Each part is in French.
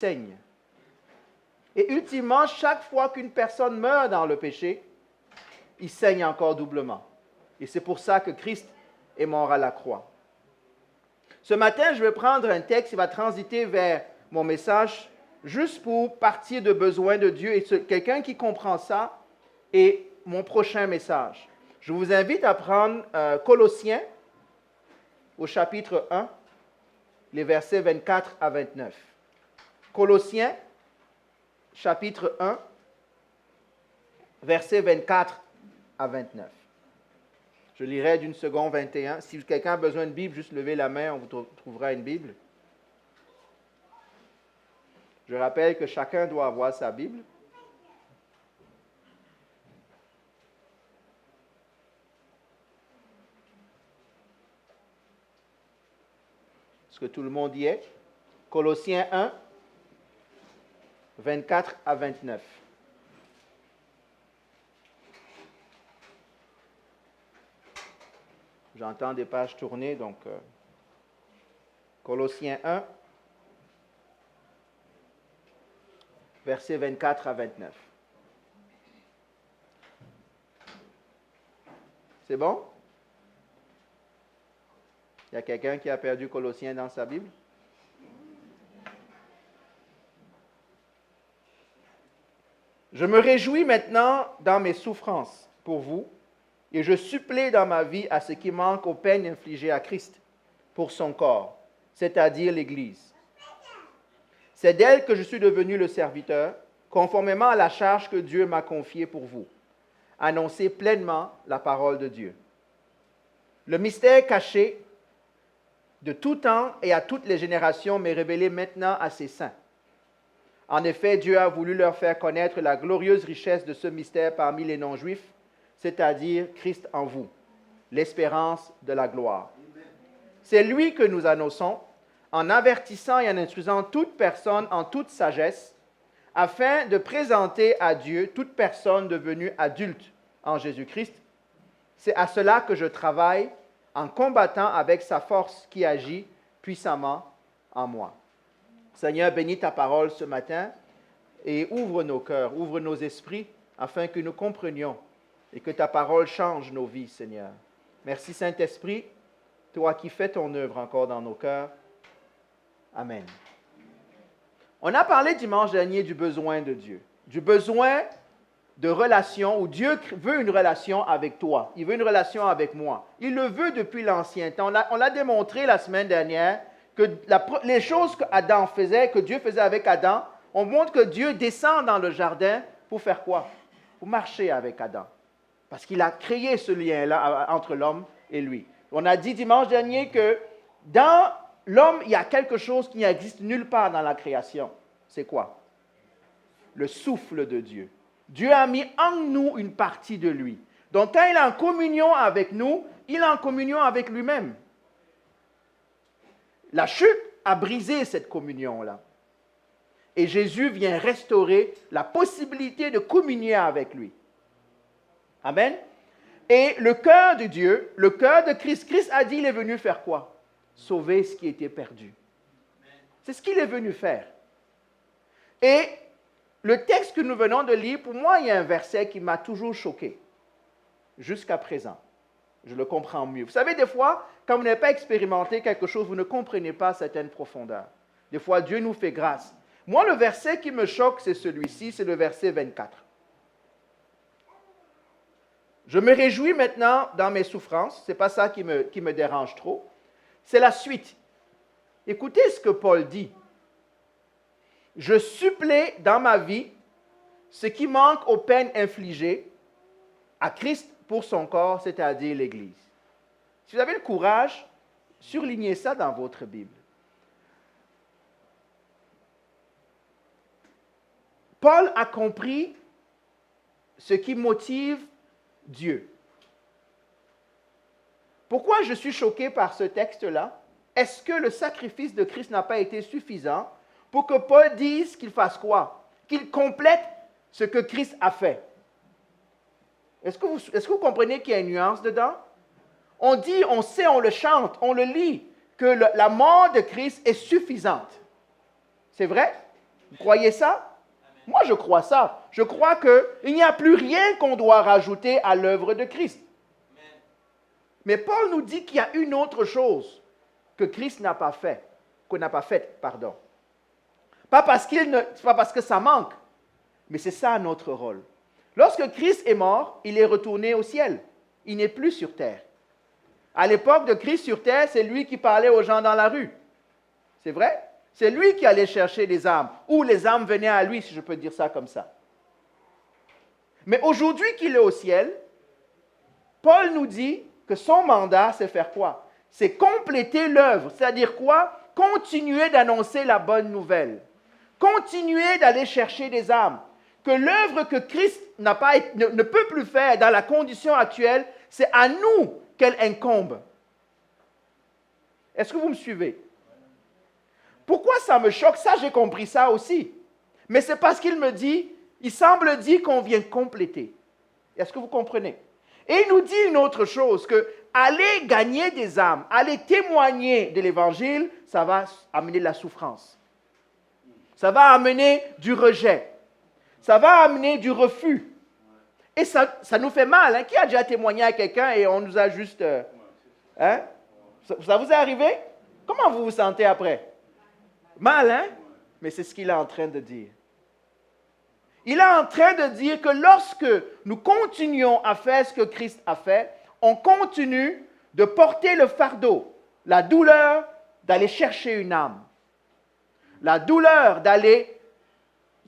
saigne. Et ultimement, chaque fois qu'une personne meurt dans le péché, il saigne encore doublement. Et c'est pour ça que Christ est mort à la croix. Ce matin, je vais prendre un texte qui va transiter vers mon message, juste pour partir de besoin de Dieu. Et quelqu'un qui comprend ça est mon prochain message. Je vous invite à prendre Colossiens au chapitre 1, les versets 24 à 29. Colossiens, chapitre 1, versets 24 à 29. Je lirai d'une seconde 21. Si quelqu'un a besoin de Bible, juste levez la main, on vous trouvera une Bible. Je rappelle que chacun doit avoir sa Bible. Est-ce que tout le monde y est? Colossiens 1, 24 à 29. J'entends des pages tourner, donc Colossiens 1, versets 24 à 29. C'est bon? Il y a quelqu'un qui a perdu Colossiens dans sa Bible? Je me réjouis maintenant dans mes souffrances pour vous, et je supplée dans ma vie à ce qui manque aux peines infligées à Christ pour son corps, c'est-à-dire l'Église. C'est d'elle que je suis devenu le serviteur, conformément à la charge que Dieu m'a confiée pour vous, annoncer pleinement la parole de Dieu. Le mystère caché de tout temps et à toutes les générations m'est révélé maintenant à ses saints. En effet, Dieu a voulu leur faire connaître la glorieuse richesse de ce mystère parmi les non-juifs, c'est-à-dire Christ en vous, l'espérance de la gloire. C'est lui que nous annonçons, en avertissant et en instruisant toute personne en toute sagesse, afin de présenter à Dieu toute personne devenue adulte en Jésus-Christ. C'est à cela que je travaille en combattant avec sa force qui agit puissamment en moi. Seigneur, bénis ta parole ce matin et ouvre nos cœurs, ouvre nos esprits, afin que nous comprenions et que ta parole change nos vies, Seigneur. Merci, Saint-Esprit, toi qui fais ton œuvre encore dans nos cœurs. Amen. On a parlé dimanche dernier du besoin de Dieu, du besoin de relation, où Dieu veut une relation avec toi, il veut une relation avec moi. Il le veut depuis l'ancien temps. On l'a démontré la semaine dernière, que les choses qu'Adam faisait, que Dieu faisait avec Adam, on montre que Dieu descend dans le jardin pour faire quoi? Pour marcher avec Adam. Parce qu'il a créé ce lien-là entre l'homme et lui. On a dit dimanche dernier que dans l'homme, il y a quelque chose qui n'existe nulle part dans la création. C'est quoi? Le souffle de Dieu. Dieu a mis en nous une partie de lui. Donc quand il est en communion avec nous, il est en communion avec lui-même. La chute a brisé cette communion-là. Et Jésus vient restaurer la possibilité de communier avec lui. Amen. Et le cœur de Dieu, le cœur de Christ, Christ a dit, il est venu faire quoi? Sauver ce qui était perdu. C'est ce qu'il est venu faire. Et le texte que nous venons de lire, pour moi, il y a un verset qui m'a toujours choqué, jusqu'à présent. Je le comprends mieux. Vous savez, des fois, quand vous n'avez pas expérimenté quelque chose, vous ne comprenez pas certaines profondeurs. Des fois, Dieu nous fait grâce. Moi, le verset qui me choque, c'est celui-ci, c'est le verset 24. Je me réjouis maintenant dans mes souffrances. Ce n'est pas ça qui me dérange trop. C'est la suite. Écoutez ce que Paul dit. Je supplée dans ma vie ce qui manque aux peines infligées à Christ pour son corps, c'est-à-dire l'Église. Si vous avez le courage, surlignez ça dans votre Bible. Paul a compris ce qui motive Dieu. Pourquoi je suis choqué par ce texte-là? Est-ce que le sacrifice de Christ n'a pas été suffisant pour que Paul dise qu'il fasse quoi? Qu'il complète ce que Christ a fait. Est-ce que vous comprenez qu'il y a une nuance dedans? On dit, on sait, on le chante, on le lit, que la mort de Christ est suffisante. C'est vrai? Vous croyez ça? Moi, je crois ça. Je crois qu'il n'y a plus rien qu'on doit rajouter à l'œuvre de Christ. Mais Paul nous dit qu'il y a une autre chose que Christ n'a pas fait, qu'on n'a pas faite, pardon. Pas parce que ça manque, mais c'est ça notre rôle. Lorsque Christ est mort, il est retourné au ciel. Il n'est plus sur terre. À l'époque de Christ sur terre, c'est lui qui parlait aux gens dans la rue. C'est vrai? C'est lui qui allait chercher les âmes, ou les âmes venaient à lui, si je peux dire ça comme ça. Mais aujourd'hui qu'il est au ciel, Paul nous dit que son mandat, c'est faire quoi? C'est compléter l'œuvre. C'est-à-dire quoi? Continuer d'annoncer la bonne nouvelle. Continuer d'aller chercher des âmes. Que l'œuvre que Christ ne peut plus faire dans la condition actuelle, c'est à nous qu'elle incombe. Est-ce que vous me suivez? Pourquoi ça me choque? Ça, j'ai compris ça aussi. Mais c'est parce qu'il me dit, il semble dire qu'on vient compléter. Est-ce que vous comprenez? Et il nous dit une autre chose, que aller gagner des âmes, aller témoigner de l'Évangile, ça va amener de la souffrance. Ça va amener du rejet. Ça va amener du refus. Et ça nous fait mal. Hein? Qui a déjà témoigné à quelqu'un et on nous a juste... hein? Ça vous est arrivé? Comment vous vous sentez après? Mal, hein? Mais c'est ce qu'il est en train de dire. Il est en train de dire que lorsque nous continuons à faire ce que Christ a fait, on continue de porter le fardeau, la douleur d'aller chercher une âme, la douleur d'aller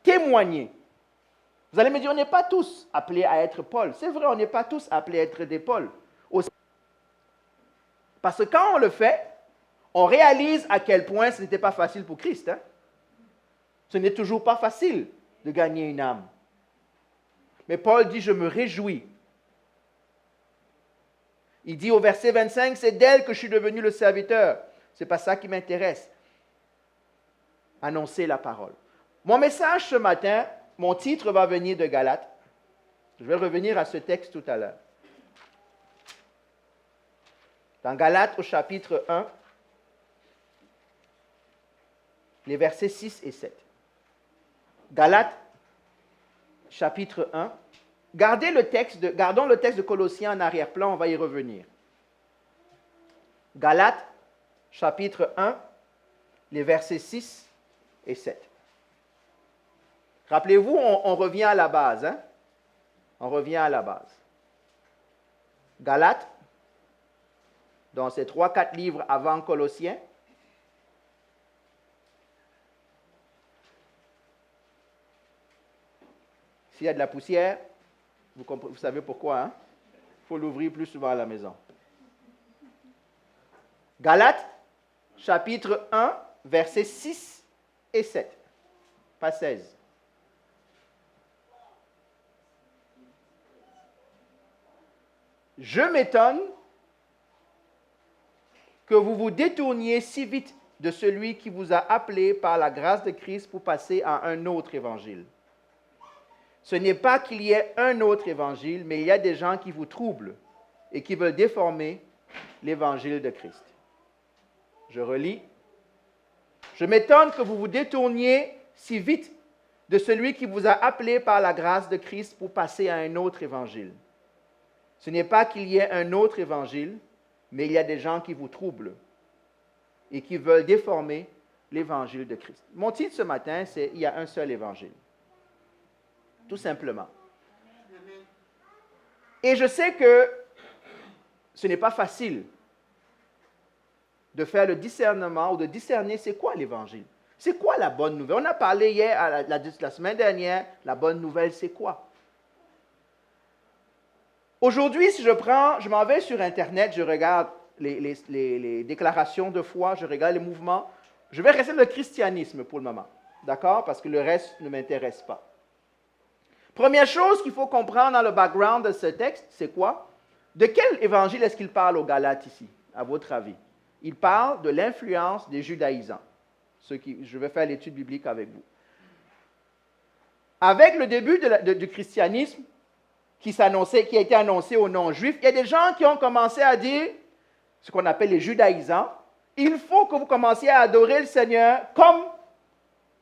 témoigner. Vous allez me dire, on n'est pas tous appelés à être Paul. C'est vrai, on n'est pas tous appelés à être des Paul. Parce que quand on le fait, on réalise à quel point ce n'était pas facile pour Christ. Hein? Ce n'est toujours pas facile de gagner une âme. Mais Paul dit, je me réjouis. Il dit au verset 25, c'est d'elle que je suis devenu le serviteur. Ce n'est pas ça qui m'intéresse. Annoncer la parole. Mon message ce matin, mon titre va venir de Galates. Je vais revenir à ce texte tout à l'heure. Dans Galates au chapitre 1, les versets 6 et 7. Galates, chapitre 1. Gardons le texte de Colossiens en arrière-plan, on va y revenir. Galates, chapitre 1, les versets 6 et 7. Rappelez-vous, on revient à la base. Hein? On revient à la base. Galates, dans ces 3-4 livres avant Colossiens, s'il y a de la poussière, vous savez pourquoi, hein? Il faut l'ouvrir plus souvent à la maison. Galates, chapitre 1, versets 6 et 7. Pas 16. Je m'étonne que vous vous détourniez si vite de celui qui vous a appelé par la grâce de Christ pour passer à un autre évangile. Ce n'est pas qu'il y ait un autre évangile, mais il y a des gens qui vous troublent et qui veulent déformer l'évangile de Christ. Je relis. Je m'étonne que vous vous détourniez si vite de celui qui vous a appelé par la grâce de Christ pour passer à un autre évangile. Ce n'est pas qu'il y ait un autre évangile, mais il y a des gens qui vous troublent et qui veulent déformer l'évangile de Christ. Mon titre ce matin, c'est « Il y a un seul évangile ». Tout simplement. Et je sais que ce n'est pas facile de faire le discernement ou de discerner c'est quoi l'évangile. C'est quoi la bonne nouvelle? On a parlé hier, la semaine dernière, la bonne nouvelle, c'est quoi? Aujourd'hui, si je m'en vais sur Internet, je regarde les déclarations de foi, je regarde les mouvements. Je vais rester dans le christianisme pour le moment, d'accord? Parce que le reste ne m'intéresse pas. Première chose qu'il faut comprendre dans le background de ce texte, c'est quoi? De quel évangile est-ce qu'il parle aux Galates ici, à votre avis? Il parle de l'influence des judaïsants. Je vais faire l'étude biblique avec vous. Avec le début du christianisme qui a été annoncé aux non-juifs, il y a des gens qui ont commencé à dire, ce qu'on appelle les judaïsants, il faut que vous commenciez à adorer le Seigneur comme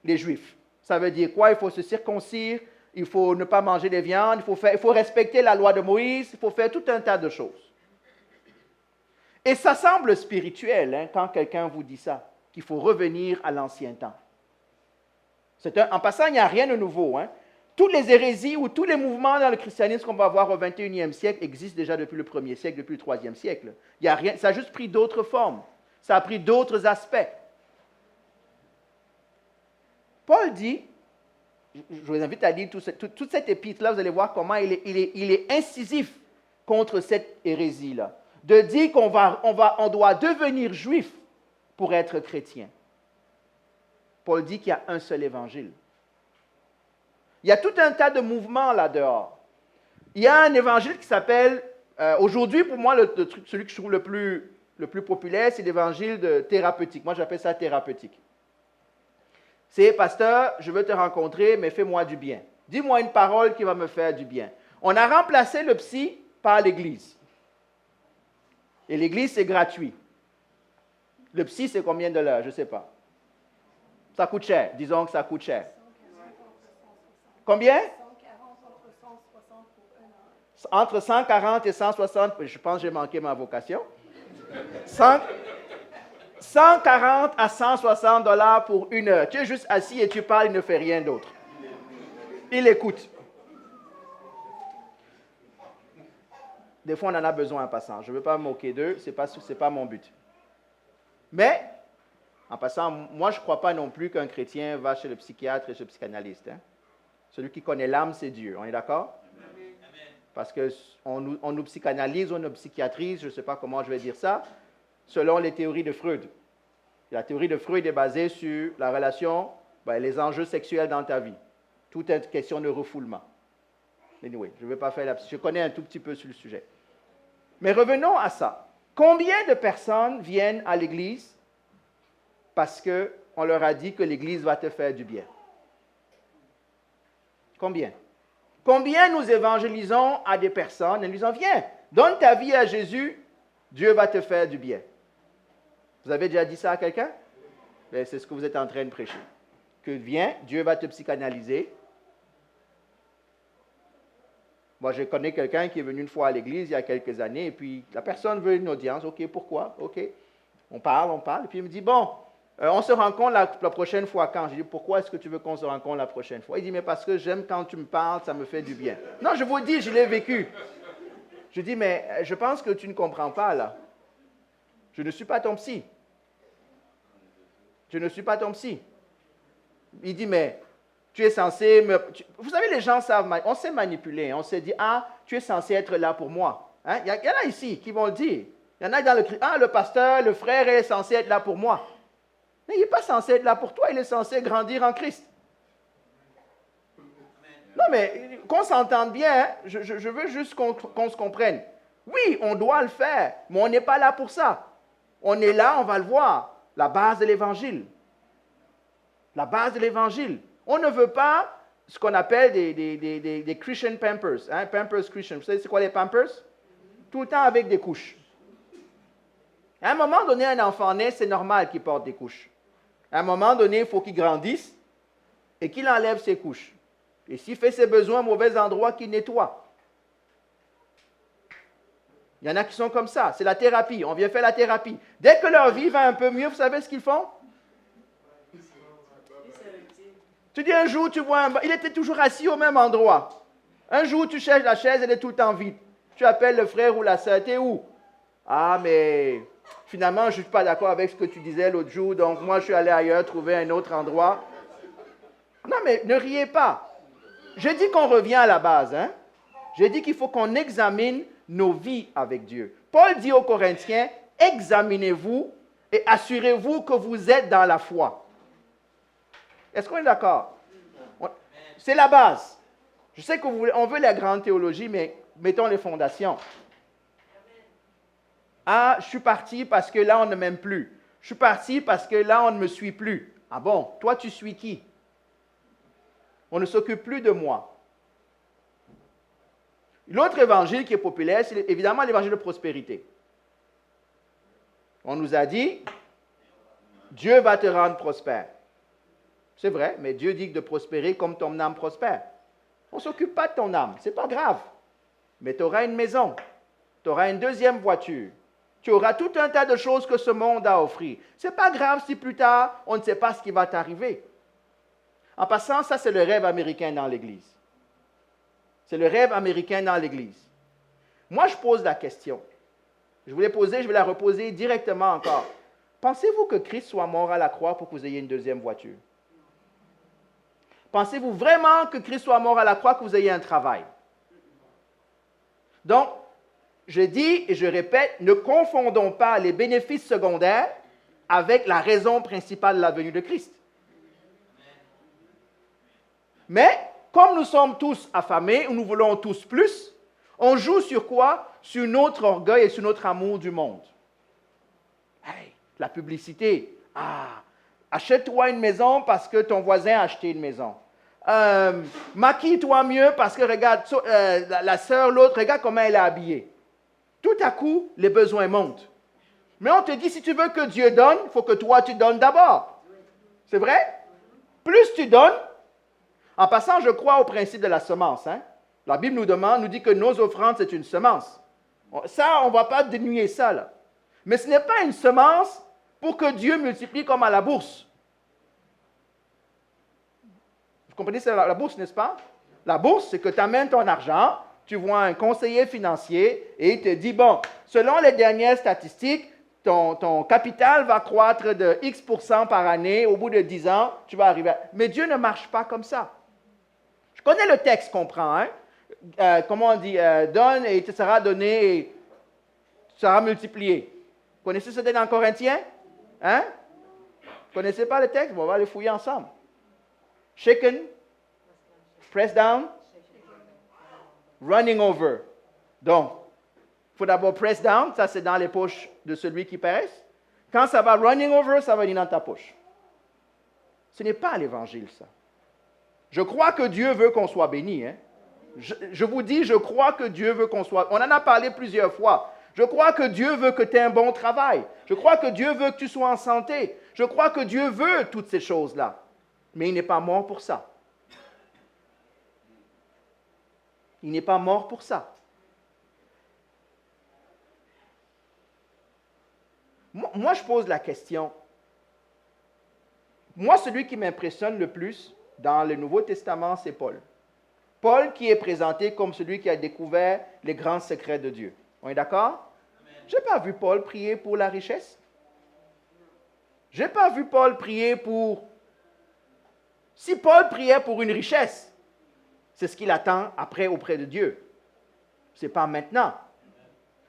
les juifs. Ça veut dire quoi? Il faut se circoncire, il faut ne pas manger de viande, il faut respecter la loi de Moïse, il faut faire tout un tas de choses. Et ça semble spirituel hein, quand quelqu'un vous dit ça, qu'il faut revenir à l'ancien temps. En passant, il n'y a rien de nouveau. Hein. Toutes les hérésies ou tous les mouvements dans le christianisme qu'on va voir au 21e siècle existent déjà depuis le 1er siècle, depuis le 3e siècle. Il y a rien, ça a juste pris d'autres formes. Ça a pris d'autres aspects. Paul dit, je vous invite à lire toute cette épître-là, vous allez voir comment il est incisif contre cette hérésie-là. De dire qu'on doit devenir juif pour être chrétien. Paul dit qu'il y a un seul évangile. Il y a tout un tas de mouvements là-dehors. Il y a un évangile qui s'appelle, aujourd'hui pour moi, celui que je trouve le plus populaire, c'est l'évangile thérapeutique. Moi, j'appelle ça thérapeutique. C'est, pasteur, je veux te rencontrer, mais fais-moi du bien. Dis-moi une parole qui va me faire du bien. On a remplacé le psy par l'Église. Et l'Église, c'est gratuit. Le psy, c'est combien de l'heure? Je ne sais pas. Ça coûte cher. Disons que ça coûte cher. Combien? 140 entre 140 et 160. Je pense que j'ai manqué ma vocation. 140 à 160 $ pour une heure. Tu es juste assis et tu parles, il ne fait rien d'autre. Il écoute. Des fois, on en a besoin en passant. Je ne veux pas me moquer d'eux, ce n'est pas mon but. Mais, en passant, moi, je ne crois pas non plus qu'un chrétien va chez le psychiatre et chez le psychanalyste. Hein. Celui qui connaît l'âme, c'est Dieu. On est d'accord? Parce qu'on nous psychanalyse, on nous psychiatrise, je ne sais pas comment je vais dire ça, selon les théories de Freud. La théorie de Freud est basée sur la relation, les enjeux sexuels dans ta vie. Tout est question de refoulement. Anyway, je ne vais pas faire je connais un tout petit peu sur le sujet. Mais revenons à ça. Combien de personnes viennent à l'Église parce qu'on leur a dit que l'Église va te faire du bien? Combien? Combien nous évangélisons à des personnes et nous disons, viens, donne ta vie à Jésus, Dieu va te faire du bien. Vous avez déjà dit ça à quelqu'un? Bien, c'est ce que vous êtes en train de prêcher. Que viens, Dieu va te psychanalyser. Moi, je connais quelqu'un qui est venu une fois à l'église il y a quelques années, et puis la personne veut une audience. OK, pourquoi? OK. On parle, et puis il me dit, bon, on se rencontre la prochaine fois quand? Je dis, pourquoi est-ce que tu veux qu'on se rencontre la prochaine fois? Il dit, mais parce que j'aime quand tu me parles, ça me fait du bien. Non, je vous dis, je l'ai vécu. Je dis, mais je pense que tu ne comprends pas là. Je ne suis pas ton psy. Je ne suis pas ton psy. Il dit, mais tu es censé Vous savez, les gens savent, on sait manipuler. On s'est dit, tu es censé être là pour moi. Hein? Il y en a ici qui vont le dire. Il y en a dans le pasteur, le frère est censé être là pour moi. Mais il n'est pas censé être là pour toi, il est censé grandir en Christ. Non, mais qu'on s'entende bien, hein? Je veux juste qu'on se comprenne. Oui, on doit le faire, mais on n'est pas là pour ça. On est là, on va le voir. La base de l'Évangile. La base de l'Évangile. On ne veut pas ce qu'on appelle des Christian Pampers. Hein? Pampers Christian. Vous savez c'est quoi les Pampers? Tout le temps avec des couches. À un moment donné, un enfant naît, c'est normal qu'il porte des couches. À un moment donné, il faut qu'il grandisse et qu'il enlève ses couches. Et s'il fait ses besoins au mauvais endroit, qu'il nettoie. Il y en a qui sont comme ça. C'est la thérapie. On vient faire la thérapie. Dès que leur vie va un peu mieux, vous savez ce qu'ils font? Tu dis un jour, tu vois il était toujours assis au même endroit. Un jour, tu cherches la chaise, elle est tout le temps vide. Tu appelles le frère ou la sœur, t'es où? Ah, mais finalement, je ne suis pas d'accord avec ce que tu disais l'autre jour, donc moi, je suis allé ailleurs trouver un autre endroit. Non, mais ne riez pas. Je dis qu'on revient à la base. Hein? Je dis qu'il faut qu'on examine nos vies avec Dieu. Paul dit aux Corinthiens, examinez-vous et assurez-vous que vous êtes dans la foi. Est-ce qu'on est d'accord? C'est la base. Je sais qu'on veut la grande théologie, mais mettons les fondations. Ah, je suis parti parce que là, on ne m'aime plus. Je suis parti parce que là, on ne me suit plus. Ah bon, toi, tu suis qui? On ne s'occupe plus de moi. L'autre évangile qui est populaire, c'est évidemment l'évangile de prospérité. On nous a dit, Dieu va te rendre prospère. C'est vrai, mais Dieu dit de prospérer comme ton âme prospère. On ne s'occupe pas de ton âme, ce n'est pas grave. Mais tu auras une maison, tu auras une deuxième voiture, tu auras tout un tas de choses que ce monde a offert. Ce n'est pas grave si plus tard, on ne sait pas ce qui va t'arriver. En passant, ça c'est le rêve américain dans l'Église. C'est le rêve américain dans l'Église. Moi, je pose la question. Je voulais poser, je vais la reposer directement encore. Pensez-vous que Christ soit mort à la croix pour que vous ayez une deuxième voiture? Pensez-vous vraiment que Christ soit mort à la croix pour que vous ayez un travail? Donc, je dis et je répète, ne confondons pas les bénéfices secondaires avec la raison principale de la venue de Christ. Mais, comme nous sommes tous affamés, ou nous voulons tous plus, on joue sur quoi? Sur notre orgueil et sur notre amour du monde. Hey, la publicité. Ah, achète-toi une maison parce que ton voisin a acheté une maison. Maquille-toi mieux parce que regarde, la sœur, l'autre, regarde comment elle est habillée. Tout à coup, les besoins montent. Mais on te dit, si tu veux que Dieu donne, il faut que toi, tu donnes d'abord. C'est vrai? Plus tu donnes, en passant, je crois au principe de la semence. Hein? La Bible nous dit que nos offrandes, c'est une semence. Ça, on ne va pas dénuer ça, là. Mais ce n'est pas une semence pour que Dieu multiplie comme à la bourse. Vous comprenez, c'est la bourse, n'est-ce pas? La bourse, c'est que tu amènes ton argent, tu vois un conseiller financier et il te dit, bon, selon les dernières statistiques, ton capital va croître de X% par année. Au bout de 10 ans, tu vas arriver. Mais Dieu ne marche pas comme ça. Je connais le texte qu'on prend, hein? Comment on dit, donne et il te sera donné et tu seras multiplié. Vous connaissez ce texte dans Corinthiens? Hein? Vous ne connaissez pas le texte? Bon, on va le fouiller ensemble. Shaken, press down, running over. Donc, il faut d'abord press down, ça c'est dans les poches de celui qui pèse. Quand ça va running over, ça va venir dans ta poche. Ce n'est pas l'évangile, ça. Je crois que Dieu veut qu'on soit béni. Hein? Je vous dis, je crois que Dieu veut qu'on soit... On en a parlé plusieurs fois. Je crois que Dieu veut que tu aies un bon travail. Je crois que Dieu veut que tu sois en santé. Je crois que Dieu veut toutes ces choses-là. Mais il n'est pas mort pour ça. Il n'est pas mort pour ça. Moi, je pose la question. Moi, celui qui m'impressionne le plus dans le Nouveau Testament, c'est Paul. Paul qui est présenté comme celui qui a découvert les grands secrets de Dieu. On est d'accord? Je n'ai pas vu Paul prier pour la richesse. Je n'ai pas vu Paul prier pour... Si Paul priait pour une richesse, c'est ce qu'il attend après auprès de Dieu. Ce n'est pas maintenant.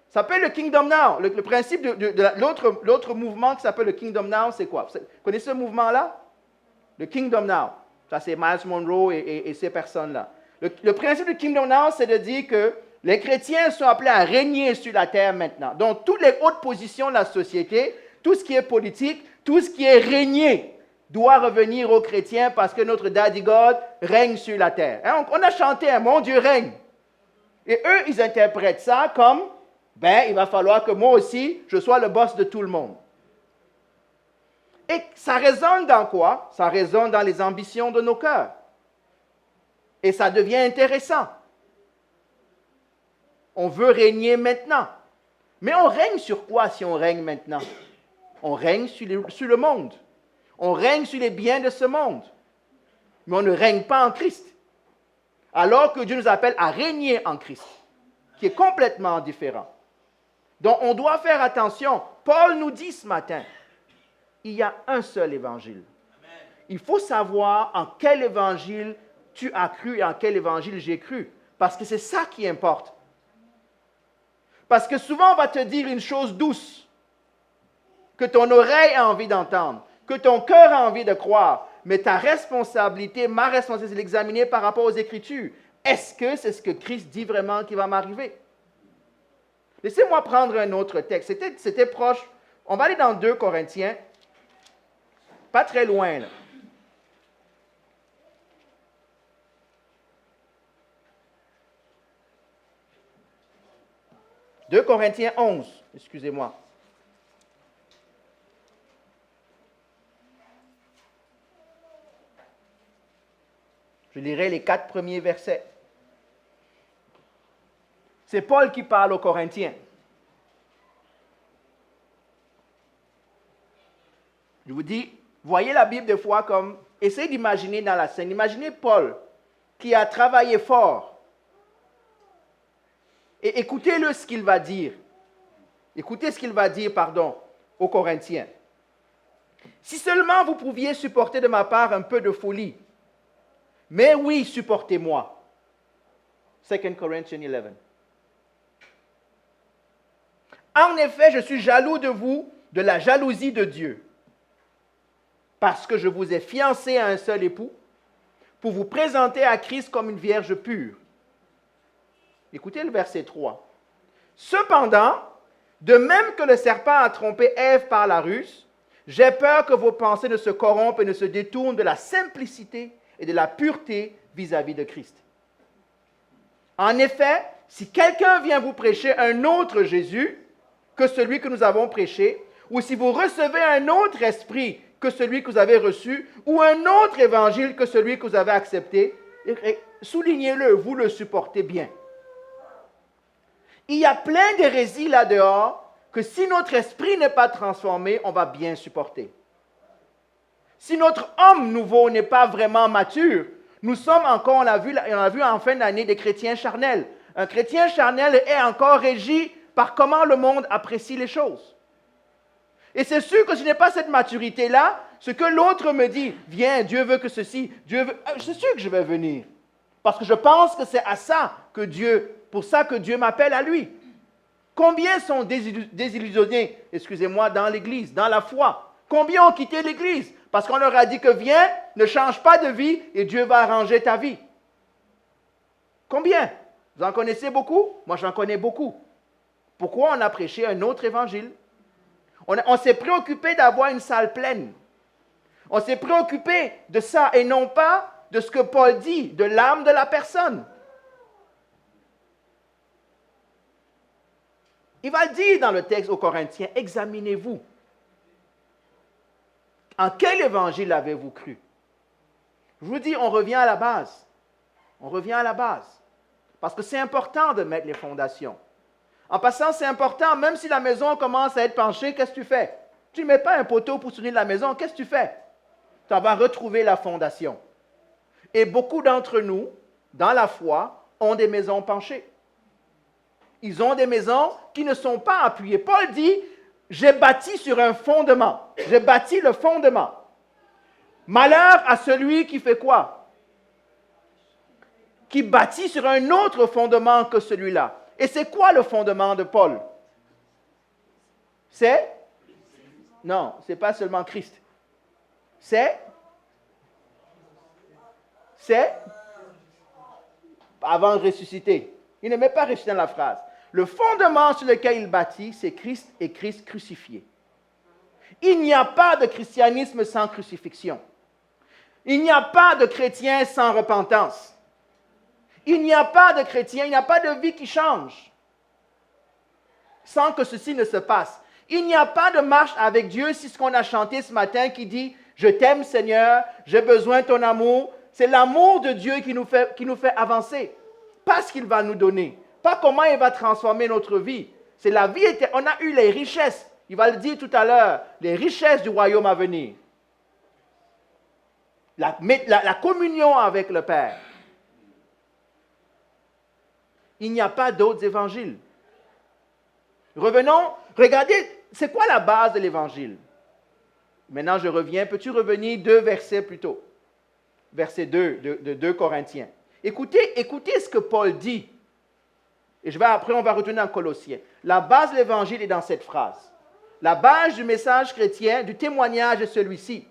Ça s'appelle le Kingdom Now. Le principe de l'autre mouvement qui s'appelle le Kingdom Now, c'est quoi? Vous connaissez ce mouvement-là? Le Kingdom Now. Ça, c'est Miles Monroe et ces personnes-là. Le principe du Kingdom Now, c'est de dire que les chrétiens sont appelés à régner sur la terre maintenant. Donc, toutes les hautes positions de la société, tout ce qui est politique, tout ce qui est régné, doit revenir aux chrétiens parce que notre Daddy God règne sur la terre. Hein? On a chanté un Mon Dieu règne. Et eux, ils interprètent ça comme, il va falloir que moi aussi, je sois le boss de tout le monde. Et ça résonne dans quoi? Ça résonne dans les ambitions de nos cœurs. Et ça devient intéressant. On veut régner maintenant. Mais on règne sur quoi si on règne maintenant? On règne sur le monde. On règne sur les biens de ce monde. Mais on ne règne pas en Christ. Alors que Dieu nous appelle à régner en Christ, qui est complètement différent. Donc on doit faire attention. Paul nous dit ce matin, il y a un seul évangile. Il faut savoir en quel évangile tu as cru et en quel évangile j'ai cru. Parce que c'est ça qui importe. Parce que souvent on va te dire une chose douce, que ton oreille a envie d'entendre, que ton cœur a envie de croire. Mais ta responsabilité, ma responsabilité, c'est d'examiner par rapport aux Écritures. Est-ce que c'est ce que Christ dit vraiment qui va m'arriver? Laissez-moi prendre un autre texte. C'était proche. On va aller dans 2 Corinthiens. Pas très loin, là. 2 Corinthiens 11, excusez-moi. Je lirai les 4 premiers versets. C'est Paul qui parle aux Corinthiens. Je vous dis, voyez la Bible des fois comme, essayez d'imaginer dans la scène, imaginez Paul qui a travaillé fort. Et écoutez-le ce qu'il va dire. Écoutez ce qu'il va dire, aux Corinthiens. Si seulement vous pouviez supporter de ma part un peu de folie. Mais oui, supportez-moi. 2 Corinthians 11. En effet, je suis jaloux de vous, de la jalousie de Dieu, parce que je vous ai fiancé à un seul époux, pour vous présenter à Christ comme une vierge pure. Écoutez le verset 3. Cependant, de même que le serpent a trompé Ève par la ruse, j'ai peur que vos pensées ne se corrompent et ne se détournent de la simplicité et de la pureté vis-à-vis de Christ. En effet, si quelqu'un vient vous prêcher un autre Jésus que celui que nous avons prêché, ou si vous recevez un autre esprit que celui que vous avez reçu, ou un autre évangile que celui que vous avez accepté, soulignez-le, vous le supportez bien. Il y a plein d'hérésies là-dehors que si notre esprit n'est pas transformé, on va bien supporter. Si notre homme nouveau n'est pas vraiment mature, nous sommes encore, on a vu en fin d'année, des chrétiens charnels. Un chrétien charnel est encore régi par comment le monde apprécie les choses. Et c'est sûr que si je n'ai pas cette maturité-là, ce que l'autre me dit, viens, Dieu veut que ceci, Dieu veut, c'est sûr que je vais venir. Parce que je pense que c'est à ça que pour ça que Dieu m'appelle à lui. Combien sont désillusionnés, dans l'Église, dans la foi? Combien ont quitté l'Église? Parce qu'on leur a dit que viens, ne change pas de vie et Dieu va arranger ta vie. Combien? Vous en connaissez beaucoup? Moi, j'en connais beaucoup. Pourquoi on a prêché un autre évangile? On s'est préoccupé d'avoir une salle pleine. On s'est préoccupé de ça et non pas de ce que Paul dit, de l'âme de la personne. Il va dire dans le texte aux Corinthiens, examinez-vous. En quel évangile avez-vous cru? Je vous dis, on revient à la base. On revient à la base. Parce que c'est important de mettre les fondations. En passant, c'est important, même si la maison commence à être penchée, qu'est-ce que tu fais? Tu ne mets pas un poteau pour soutenir la maison, qu'est-ce que tu fais? Tu vas retrouver la fondation. Et beaucoup d'entre nous, dans la foi, ont des maisons penchées. Ils ont des maisons qui ne sont pas appuyées. Paul dit, j'ai bâti sur un fondement. J'ai bâti le fondement. Malheur à celui qui fait quoi? Qui bâtit sur un autre fondement que celui-là. Et c'est quoi le fondement de Paul? Non, ce n'est pas seulement Christ. C'est avant de ressusciter. Il ne met pas ressuscité dans la phrase. Le fondement sur lequel il bâtit, c'est Christ et Christ crucifié. Il n'y a pas de christianisme sans crucifixion. Il n'y a pas de chrétien sans repentance. Il n'y a pas de chrétien, il n'y a pas de vie qui change sans que ceci ne se passe. Il n'y a pas de marche avec Dieu si ce qu'on a chanté ce matin qui dit « Je t'aime Seigneur, j'ai besoin de ton amour », c'est l'amour de Dieu qui nous fait avancer. Pas ce qu'il va nous donner, pas comment il va transformer notre vie. C'est la vie éternelle. On a eu les richesses, il va le dire tout à l'heure, les richesses du royaume à venir. La communion avec le Père. Il n'y a pas d'autres évangiles. Revenons, regardez, c'est quoi la base de l'évangile? Maintenant, je reviens. Peux-tu revenir 2 versets plus tôt? Verset 2 de 2 Corinthiens. Écoutez ce que Paul dit. Et après, on va retourner en Colossiens. La base de l'évangile est dans cette phrase. La base du message chrétien, du témoignage est celui-ci.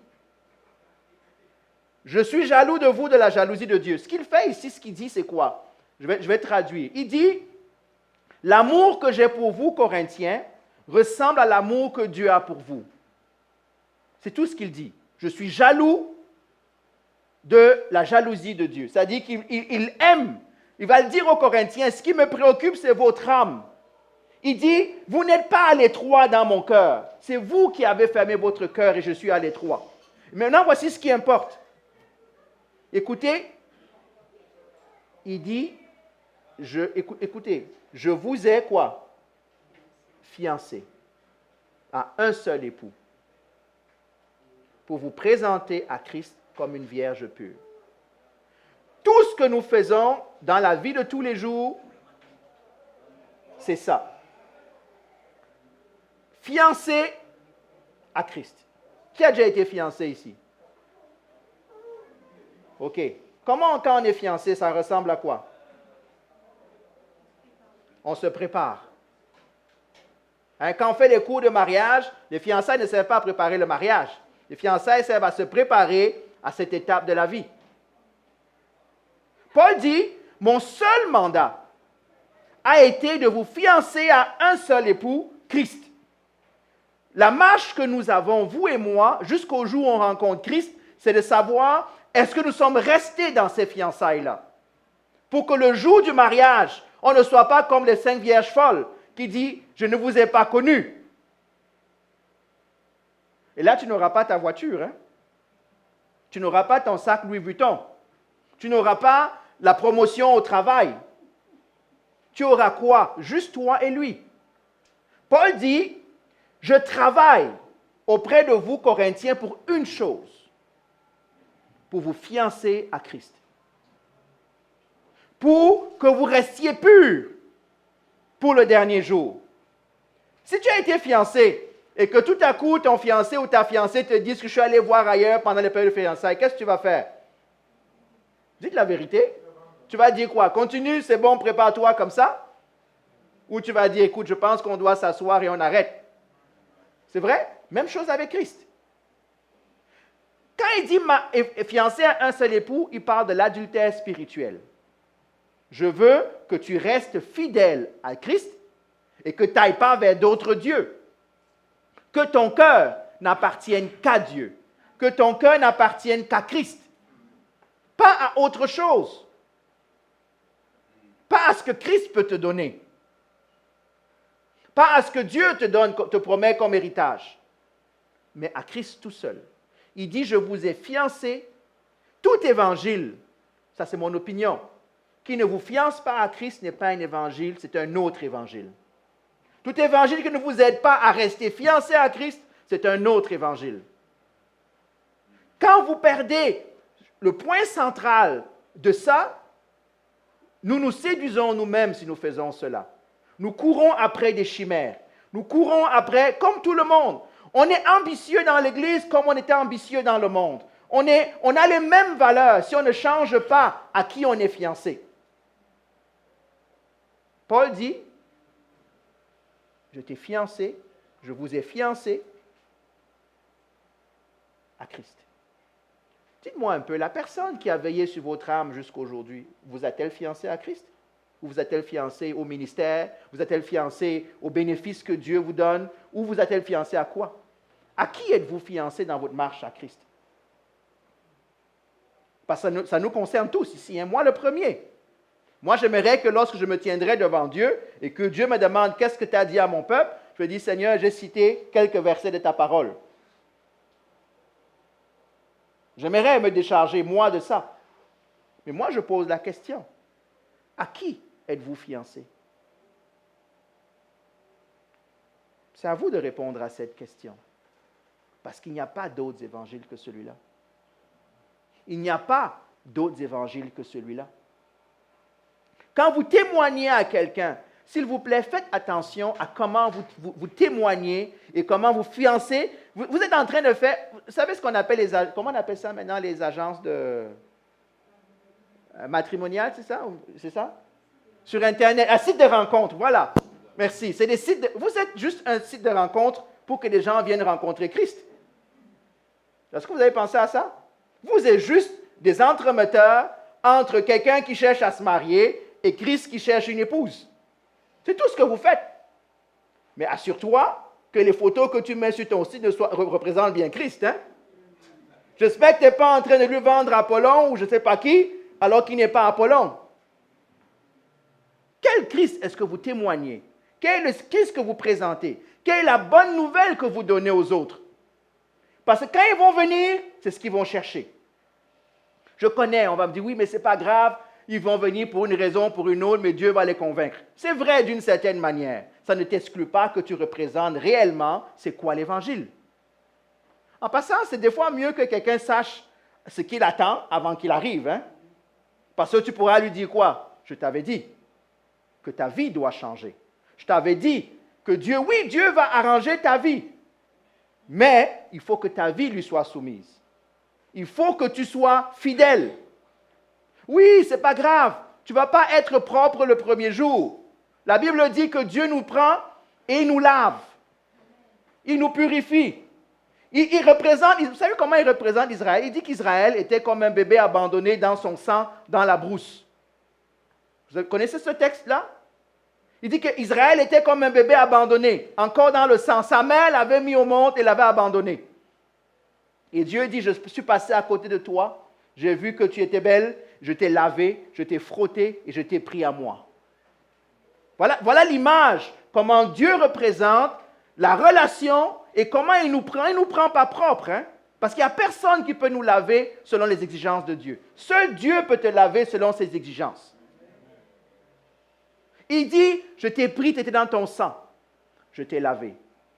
Je suis jaloux de vous de la jalousie de Dieu. Ce qu'il fait ici, ce qu'il dit, c'est quoi? Je vais traduire. Il dit, l'amour que j'ai pour vous, Corinthiens, ressemble à l'amour que Dieu a pour vous. C'est tout ce qu'il dit. Je suis jaloux de la jalousie de Dieu. C'est-à-dire qu'il aime. Il va le dire aux Corinthiens, ce qui me préoccupe, c'est votre âme. Il dit, vous n'êtes pas à l'étroit dans mon cœur. C'est vous qui avez fermé votre cœur et je suis à l'étroit. Maintenant, voici ce qui importe. Écoutez, Il dit, écoutez, je vous ai quoi? Fiancé à un seul époux pour vous présenter à Christ comme une vierge pure. Tout ce que nous faisons dans la vie de tous les jours, c'est ça. Fiancé à Christ. Qui a déjà été fiancé ici? OK. Comment, quand on est fiancé, ça ressemble à quoi? On se prépare. Hein, quand on fait les cours de mariage, les fiançailles ne servent pas à préparer le mariage. Les fiançailles servent à se préparer à cette étape de la vie. Paul dit, mon seul mandat a été de vous fiancer à un seul époux, Christ. La marche que nous avons, vous et moi, jusqu'au jour où on rencontre Christ, c'est de savoir, est-ce que nous sommes restés dans ces fiançailles-là? Pour que le jour du mariage, on ne soit pas comme les 5 vierges folles qui disent, je ne vous ai pas connus. Et là, tu n'auras pas ta voiture. Hein? Tu n'auras pas ton sac Louis Vuitton. Tu n'auras pas la promotion au travail. Tu auras quoi? Juste toi et lui. Paul dit, je travaille auprès de vous, Corinthiens, pour une chose, pour vous fiancer à Christ. Pour que vous restiez purs pour le dernier jour. Si tu as été fiancé et que tout à coup ton fiancé ou ta fiancée te dit que je suis allé voir ailleurs pendant les périodes de fiançailles, qu'est-ce que tu vas faire? Dites la vérité. Tu vas dire quoi? Continue, c'est bon, prépare-toi comme ça? Ou tu vas dire, écoute, je pense qu'on doit s'asseoir et on arrête. C'est vrai? Même chose avec Christ. Quand il dit fiancé à un seul époux, il parle de l'adultère spirituel. Je veux que tu restes fidèle à Christ et que tu n'ailles pas vers d'autres dieux. Que ton cœur n'appartienne qu'à Dieu. Que ton cœur n'appartienne qu'à Christ. Pas à autre chose. Pas à ce que Christ peut te donner. Pas à ce que Dieu te promet comme héritage. Mais à Christ tout seul. Il dit, je vous ai fiancé. Tout évangile, ça c'est mon opinion, qui ne vous fiance pas à Christ n'est pas un évangile, c'est un autre évangile. Tout évangile qui ne vous aide pas à rester fiancé à Christ, c'est un autre évangile. Quand vous perdez le point central de ça, nous nous séduisons nous-mêmes si nous faisons cela. Nous courons après des chimères. Nous courons après, comme tout le monde. On est ambitieux dans l'Église comme on était ambitieux dans le monde. On a les mêmes valeurs si on ne change pas à qui on est fiancé. Paul dit, je t'ai fiancé, je vous ai fiancé à Christ. Dites-moi un peu, la personne qui a veillé sur votre âme jusqu'à aujourd'hui, vous a-t-elle fiancé à Christ? Ou vous a-t-elle fiancé au ministère? Vous a-t-elle fiancé aux bénéfices que Dieu vous donne? Ou vous a-t-elle fiancé à quoi? À qui êtes-vous fiancé dans votre marche à Christ? Parce que ça nous concerne tous ici, hein? Moi le premier. Moi, j'aimerais que lorsque je me tiendrai devant Dieu et que Dieu me demande qu'est-ce que tu as dit à mon peuple, je dis, Seigneur, j'ai cité quelques versets de ta parole. J'aimerais me décharger, moi, de ça. Mais moi, je pose la question. À qui êtes-vous fiancé? C'est à vous de répondre à cette question. Parce qu'il n'y a pas d'autres évangiles que celui-là. Il n'y a pas d'autres évangiles que celui-là. Quand vous témoignez à quelqu'un, s'il vous plaît, faites attention à comment vous témoignez et comment vous fiancez. Vous êtes en train de faire, vous savez ce qu'on appelle comment on appelle ça maintenant, les agences de matrimoniales, c'est ça? C'est ça? Sur Internet, un site de rencontre, voilà. Merci. C'est des sites vous êtes juste un site de rencontre pour que des gens viennent rencontrer Christ. Est-ce que vous avez pensé à ça? Vous êtes juste des entremetteurs entre quelqu'un qui cherche à se marier et Christ qui cherche une épouse. C'est tout ce que vous faites. Mais assure-toi que les photos que tu mets sur ton site représentent bien Christ. Hein? J'espère que tu n'es pas en train de lui vendre Apollon ou je ne sais pas qui, alors qu'il n'est pas Apollon. Quel Christ est-ce que vous témoignez? Quel est le Christ que vous présentez? Quelle est la bonne nouvelle que vous donnez aux autres? Parce que quand ils vont venir, c'est ce qu'ils vont chercher. Je connais, on va me dire, oui, mais ce n'est pas grave. ils vont venir pour une raison ou pour une autre, mais Dieu va les convaincre. C'est vrai d'une certaine manière. Ça ne t'exclut pas que tu représentes réellement c'est quoi l'Évangile. En passant, c'est des fois mieux que quelqu'un sache ce qu'il attend avant qu'il arrive. Hein? Parce que tu pourras lui dire quoi? Je t'avais dit que ta vie doit changer. Je t'avais dit que Dieu, oui, Dieu va arranger ta vie. Mais il faut que ta vie lui soit soumise. Il faut que tu sois fidèle. Oui, ce n'est pas grave. Tu ne vas pas être propre le premier jour. La Bible dit que Dieu nous prend et il nous lave. Il nous purifie. Il représente, vous savez comment il représente Israël? Il dit qu'Israël était comme un bébé abandonné dans son sang, dans la brousse. Vous connaissez ce texte-là? Il dit qu'Israël était comme un bébé abandonné, encore dans le sang. Sa mère l'avait mis au monde et l'avait abandonné. Et Dieu dit, je suis passé à côté de toi, j'ai vu que tu étais belle, je t'ai lavé, je t'ai frotté et je t'ai pris à moi. Voilà l'image, comment Dieu représente la relation et comment il nous prend. Il ne nous prend pas propre, hein? Parce qu'il n'y a personne qui peut nous laver selon les exigences de Dieu. Seul Dieu peut te laver selon ses exigences. Il dit, je t'ai pris, tu étais dans ton sang. Je t'ai lavé,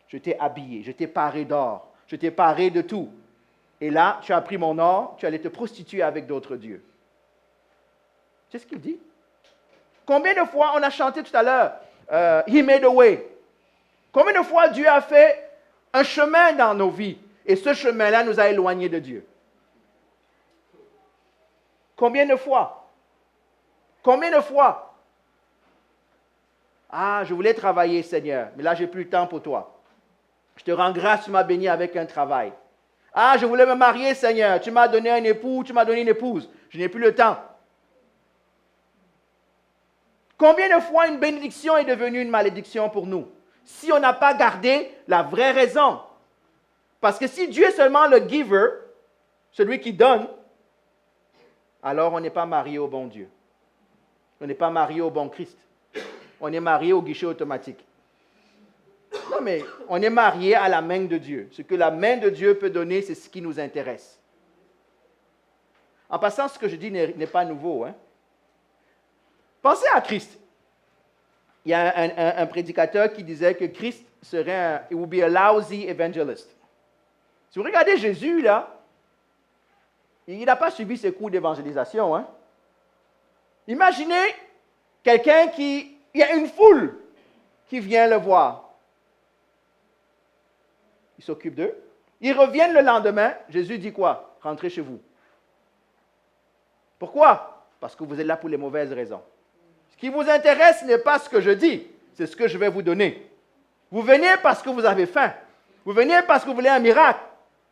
je t'ai habillé, je t'ai paré d'or, je t'ai paré de tout. Et là, tu as pris mon or, tu allais te prostituer avec d'autres dieux. C'est ce qu'il dit. Combien de fois on a chanté tout à l'heure, He made a way. Combien de fois Dieu a fait un chemin dans nos vies et ce chemin-là nous a éloignés de Dieu? Combien de fois? Combien de fois? Ah, je voulais travailler, Seigneur, mais là, je n'ai plus le temps pour toi. Je te rends grâce, tu m'as béni avec un travail. Ah, je voulais me marier, Seigneur, tu m'as donné un époux, tu m'as donné une épouse. Je n'ai plus le temps. Combien de fois une bénédiction est devenue une malédiction pour nous? Si on n'a pas gardé la vraie raison. Parce que si Dieu est seulement le giver, celui qui donne, alors on n'est pas marié au bon Dieu. On n'est pas marié au bon Christ. On est marié au guichet automatique. Non, mais on est marié à la main de Dieu. Ce que la main de Dieu peut donner, c'est ce qui nous intéresse. En passant, ce que je dis n'est pas nouveau. Hein? Pensez à Christ. Il y a un prédicateur qui disait que Christ serait it would be a lousy evangelist. Si vous regardez Jésus, là, il n'a pas suivi ses cours d'évangélisation. Hein? Imaginez quelqu'un il y a une foule qui vient le voir. Il s'occupe d'eux. Ils reviennent le lendemain. Jésus dit quoi? Rentrez chez vous. Pourquoi? Parce que vous êtes là pour les mauvaises raisons. Ce qui vous intéresse n'est pas ce que je dis, c'est ce que je vais vous donner. Vous venez parce que vous avez faim. Vous venez parce que vous voulez un miracle.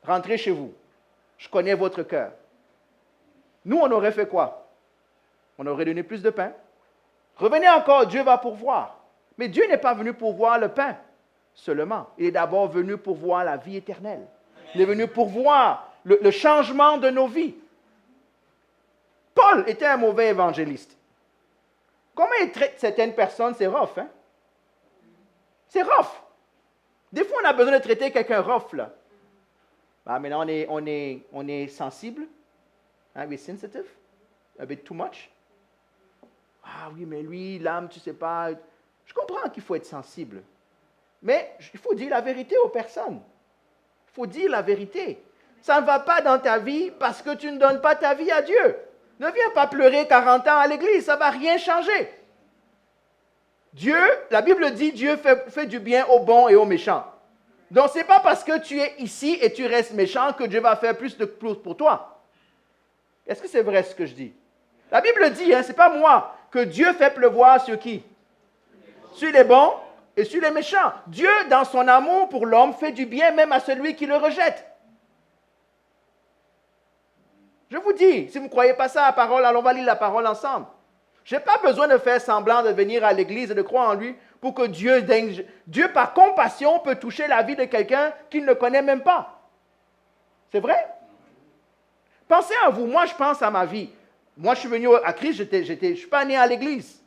Rentrez chez vous. Je connais votre cœur. Nous, on aurait fait quoi? On aurait donné plus de pain. Revenez encore, Dieu va pourvoir. Mais Dieu n'est pas venu pourvoir le pain seulement. Il est d'abord venu pourvoir la vie éternelle. Il est venu pourvoir le changement de nos vies. Paul était un mauvais évangéliste. Comment il traite certaines personnes, c'est rough, hein? C'est rough. Des fois, on a besoin de traiter quelqu'un rough, là. Ah, maintenant, on est sensible. Hein? We're sensitive. A bit too much. Ah oui, mais lui, l'âme, tu ne sais pas. Je comprends qu'il faut être sensible. Mais il faut dire la vérité aux personnes. Il faut dire la vérité. Ça ne va pas dans ta vie parce que tu ne donnes pas ta vie à Dieu. Ne viens pas pleurer 40 ans à l'église, ça ne va rien changer. Dieu, la Bible dit, Dieu fait du bien aux bons et aux méchants. Donc, ce n'est pas parce que tu es ici et tu restes méchant que Dieu va faire plus pour toi. Est-ce que c'est vrai ce que je dis? La Bible dit, ce n'est pas moi, que Dieu fait pleuvoir sur qui? Sur les bons et sur les méchants. Dieu, dans son amour pour l'homme, fait du bien même à celui qui le rejette. Je vous dis, si vous ne croyez pas ça à la parole, alors on va lire la parole ensemble. Je n'ai pas besoin de faire semblant de venir à l'église et de croire en lui pour que Dieu, par compassion, peut toucher la vie de quelqu'un qu'il ne connaît même pas. C'est vrai? Pensez à vous. Moi, je pense à ma vie. Moi, je suis venu à Christ, je ne suis pas né à l'église.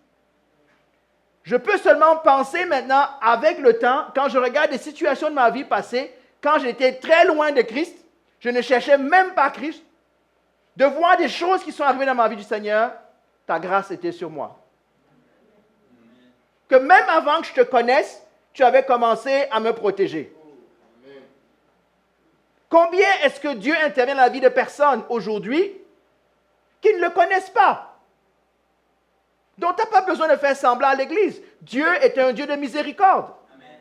Je peux seulement penser maintenant, avec le temps, quand je regarde des situations de ma vie passée, quand j'étais très loin de Christ, je ne cherchais même pas Christ, de voir des choses qui sont arrivées dans ma vie du Seigneur, ta grâce était sur moi. Que même avant que je te connaisse, tu avais commencé à me protéger. Combien est-ce que Dieu intervient dans la vie de personnes aujourd'hui qui ne le connaissent pas? Donc, tu n'as pas besoin de faire semblant à l'Église. Dieu est un Dieu de miséricorde. Amen.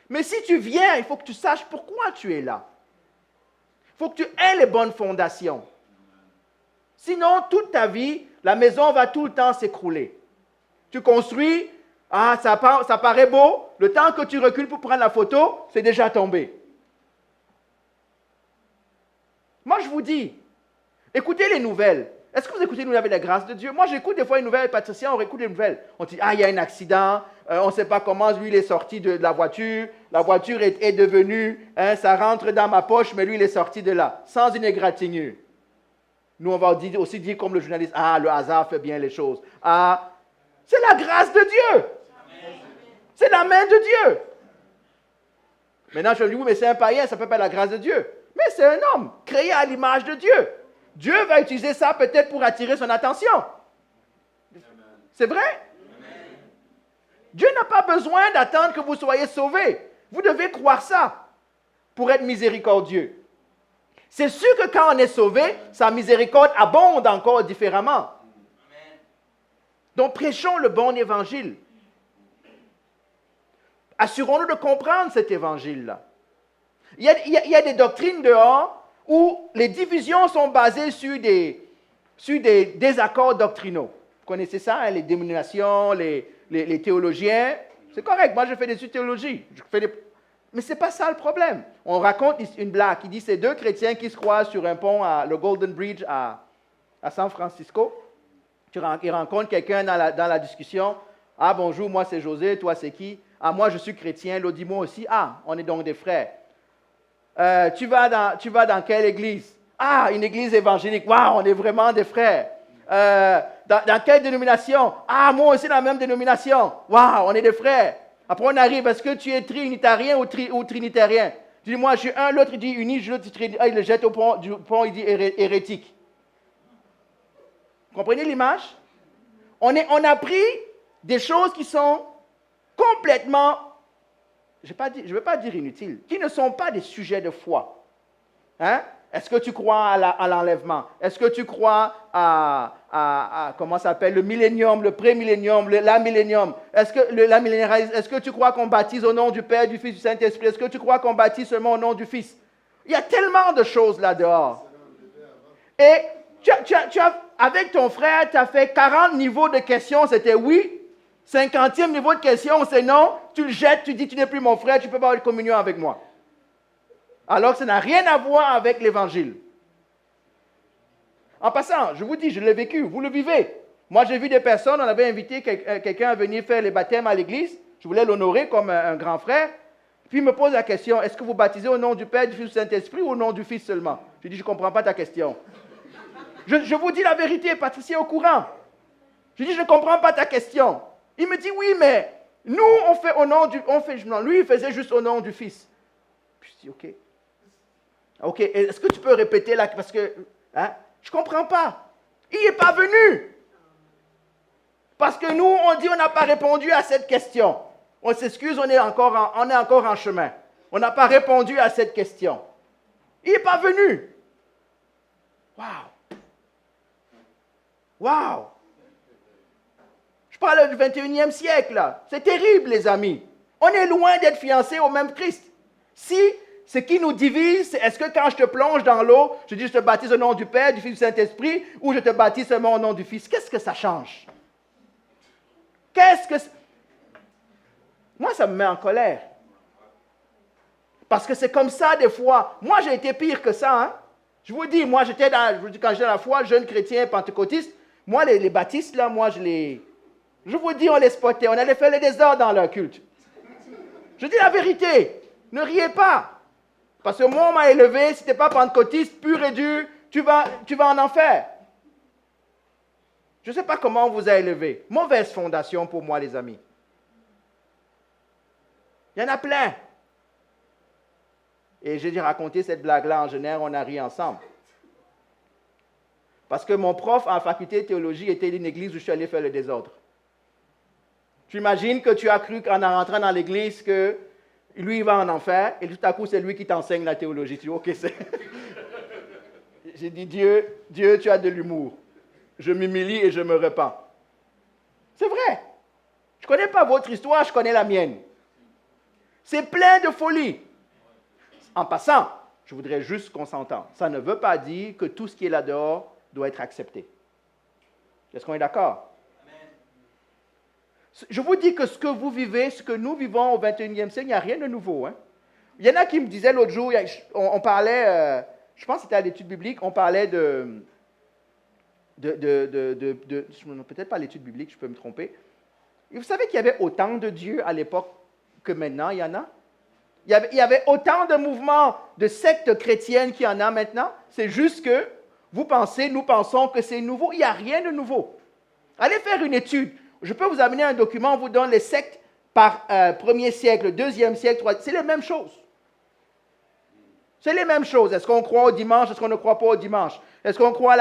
Mais si tu viens, il faut que tu saches pourquoi tu es là. Il faut que tu aies les bonnes fondations. Sinon, toute ta vie, la maison va tout le temps s'écrouler. Tu construis, ça paraît beau, le temps que tu recules pour prendre la photo, c'est déjà tombé. Moi, je vous dis, écoutez les nouvelles. Est-ce que vous écoutez les nouvelles avec la grâce de Dieu? Moi, j'écoute des fois les nouvelles, Patricia, on écoute les nouvelles. On dit, il y a un accident, on ne sait pas comment, lui, il est sorti de la voiture est devenue, ça rentre dans ma poche, mais lui, il est sorti de là, sans une égratignure. Nous, on va aussi dire comme le journaliste, le hasard fait bien les choses. C'est la grâce de Dieu. C'est la main de Dieu. Maintenant, je me dis, oui, mais c'est un païen, ça ne peut pas être la grâce de Dieu. Mais c'est un homme, créé à l'image de Dieu. Dieu va utiliser ça peut-être pour attirer son attention. C'est vrai? Dieu n'a pas besoin d'attendre que vous soyez sauvés. Vous devez croire ça pour être miséricordieux. C'est sûr que quand on est sauvé, sa miséricorde abonde encore différemment. Donc, prêchons le bon évangile. Assurons-nous de comprendre cet évangile-là. Il y a des doctrines dehors où les divisions sont basées sur des désaccords doctrinaux. Vous connaissez ça, les dénominations, les théologiens. C'est correct, moi je fais des études de théologie. Mais ce n'est pas ça le problème. On raconte une blague qui dit c'est deux chrétiens qui se croisent sur un pont, le Golden Bridge à San Francisco. Ils rencontrent quelqu'un dans la discussion. Bonjour, moi c'est José, toi c'est qui? Moi je suis chrétien, l'autre dit moi aussi. On est donc des frères. Tu vas dans quelle église? Une église évangélique. Waouh, on est vraiment des frères. Dans quelle dénomination? Moi aussi dans la même dénomination. Waouh, on est des frères. Après on arrive, est-ce que tu es trinitarien ou trinitairien? Tu dis, moi je suis un, l'autre il dit uni, l'autre il le jette au pont, il dit hérétique. Vous comprenez l'image? On a pris des choses qui sont complètement, je ne veux pas dire inutiles, qui ne sont pas des sujets de foi. Est-ce que tu crois à l'enlèvement? Est-ce que tu crois comment ça s'appelle, le millénium, le pré-millénium, l'amillénium? Est-ce que tu crois qu'on baptise au nom du Père, du Fils, du Saint-Esprit? Est-ce que tu crois qu'on baptise seulement au nom du Fils? Il y a tellement de choses là-dehors. Et avec ton frère, tu as fait 40 niveaux de questions, c'était oui. 50e niveau de question, c'est non. Tu le jettes, tu dis tu n'es plus mon frère, tu ne peux pas avoir de communion avec moi. Alors que ça n'a rien à voir avec l'évangile. En passant, je vous dis, je l'ai vécu, vous le vivez. Moi, j'ai vu des personnes, on avait invité quelqu'un à venir faire les baptêmes à l'église. Je voulais l'honorer comme un grand frère. Puis il me pose la question, est-ce que vous baptisez au nom du Père, du Fils, du Saint-Esprit ou au nom du Fils seulement? Je dis, je ne comprends pas ta question. Je vous dis la vérité, Patricia est au courant. Je dis, je ne comprends pas ta question. Il me dit, oui, mais nous, on fait au nom du... lui, il faisait juste au nom du Fils. Puis je dis, OK. OK, est-ce que tu peux répéter là? Parce que, je ne comprends pas. Il n'est pas venu. Parce que nous, on dit, on n'a pas répondu à cette question. On s'excuse, on est encore en chemin. On n'a pas répondu à cette question. Il n'est pas venu. Wow. Wow. Je parle du 21e siècle, là. C'est terrible, les amis. On est loin d'être fiancés au même Christ. Si ce qui nous divise, c'est est-ce que quand je te plonge dans l'eau, je dis je te baptise au nom du Père, du Fils, du Saint-Esprit, ou je te baptise seulement au nom du Fils? Qu'est-ce que ça change? Moi, ça me met en colère. Parce que c'est comme ça des fois. Moi, j'ai été pire que ça. Je vous dis, moi, quand j'étais dans la foi, jeune chrétien pentecôtiste, moi, les baptistes, là, moi, je vous dis, on les spottait. On allait faire les désordres dans leur culte. Je dis la vérité. Ne riez pas. Parce que moi, on m'a élevé, si tu n'es pas pentecôtiste, pur et dur, tu vas en enfer. Je ne sais pas comment on vous a élevé. Mauvaise fondation pour moi, les amis. Il y en a plein. Et j'ai raconté cette blague-là en général, on a ri ensemble. Parce que mon prof en faculté de théologie était d'une église où je suis allé faire le désordre. Tu imagines que tu as cru qu'en rentrant dans l'église que lui, il va en enfer, et tout à coup, c'est lui qui t'enseigne la théologie. Tu dis, ok, c'est... J'ai dit, Dieu, tu as de l'humour. Je m'humilie et je me repens. C'est vrai. Je ne connais pas votre histoire, je connais la mienne. C'est plein de folie. En passant, je voudrais juste qu'on s'entende. Ça ne veut pas dire que tout ce qui est là dehors doit être accepté. Est-ce qu'on est d'accord? Je vous dis que ce que vous vivez, ce que nous vivons au 21e siècle, il n'y a rien de nouveau. Hein? Il y en a qui me disaient l'autre jour, on parlait, je pense que c'était à l'étude biblique, on parlait peut-être pas l'étude biblique, je peux me tromper. Et vous savez qu'il y avait autant de dieux à l'époque que maintenant, il y en a? Il y avait autant de mouvements, de sectes chrétiennes qu'il y en a maintenant. C'est juste que nous pensons que c'est nouveau. Il n'y a rien de nouveau. Allez faire une étude. Je peux vous amener un document, on vous donne les sectes par 1er siècle, 2e siècle, 3e. C'est les mêmes choses. C'est les mêmes choses. Est-ce qu'on croit au dimanche? Est-ce qu'on ne croit pas au dimanche? Est-ce qu'on croit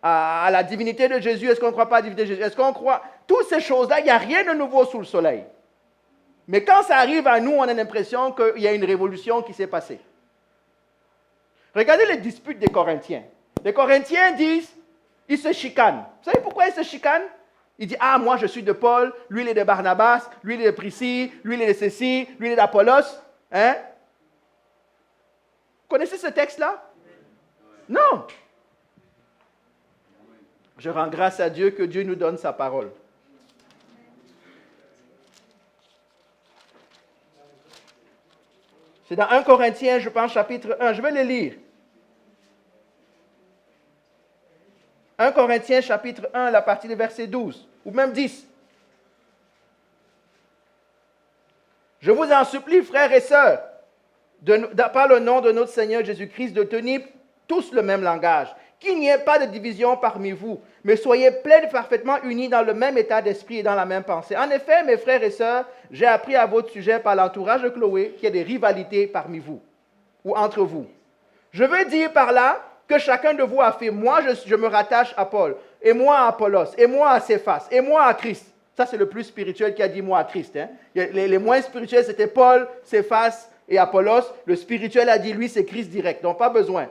à la divinité de Jésus? Est-ce qu'on ne croit pas à la divinité de Jésus? Est-ce qu'on croit? Toutes ces choses-là, il n'y a rien de nouveau sous le soleil. Mais quand ça arrive à nous, on a l'impression qu'il y a une révolution qui s'est passée. Regardez les disputes des Corinthiens. Les Corinthiens disent, ils se chicanent. Vous savez pourquoi ils se chicanent? Ils disent, ah, moi je suis de Paul, lui il est de Barnabas, lui il est de Priscille, lui il est de Cécile, lui il est d'Apollos. Hein? Vous connaissez ce texte-là? Non. Je rends grâce à Dieu que Dieu nous donne sa parole. C'est dans 1 Corinthiens, je pense, chapitre 1. Je vais le lire. 1 Corinthiens, chapitre 1, la partie du verset 12, ou même 10. Je vous en supplie, frères et sœurs, par le nom de notre Seigneur Jésus-Christ, de tenir tous le même langage, qu'il n'y ait pas de division parmi vous, mais soyez pleins et parfaitement unis dans le même état d'esprit et dans la même pensée. En effet, mes frères et sœurs, j'ai appris à votre sujet par l'entourage de Chloé qu'il y a des rivalités parmi vous, ou entre vous. Je veux dire par là que chacun de vous a fait, moi je me rattache à Paul, et moi à Apollos, et moi à Céphas, et moi à Christ. Ça c'est le plus spirituel qui a dit moi à Christ. Hein. Les moins spirituels c'était Paul, Céphas et Apollos. Le spirituel a dit lui c'est Christ direct, donc pas besoin.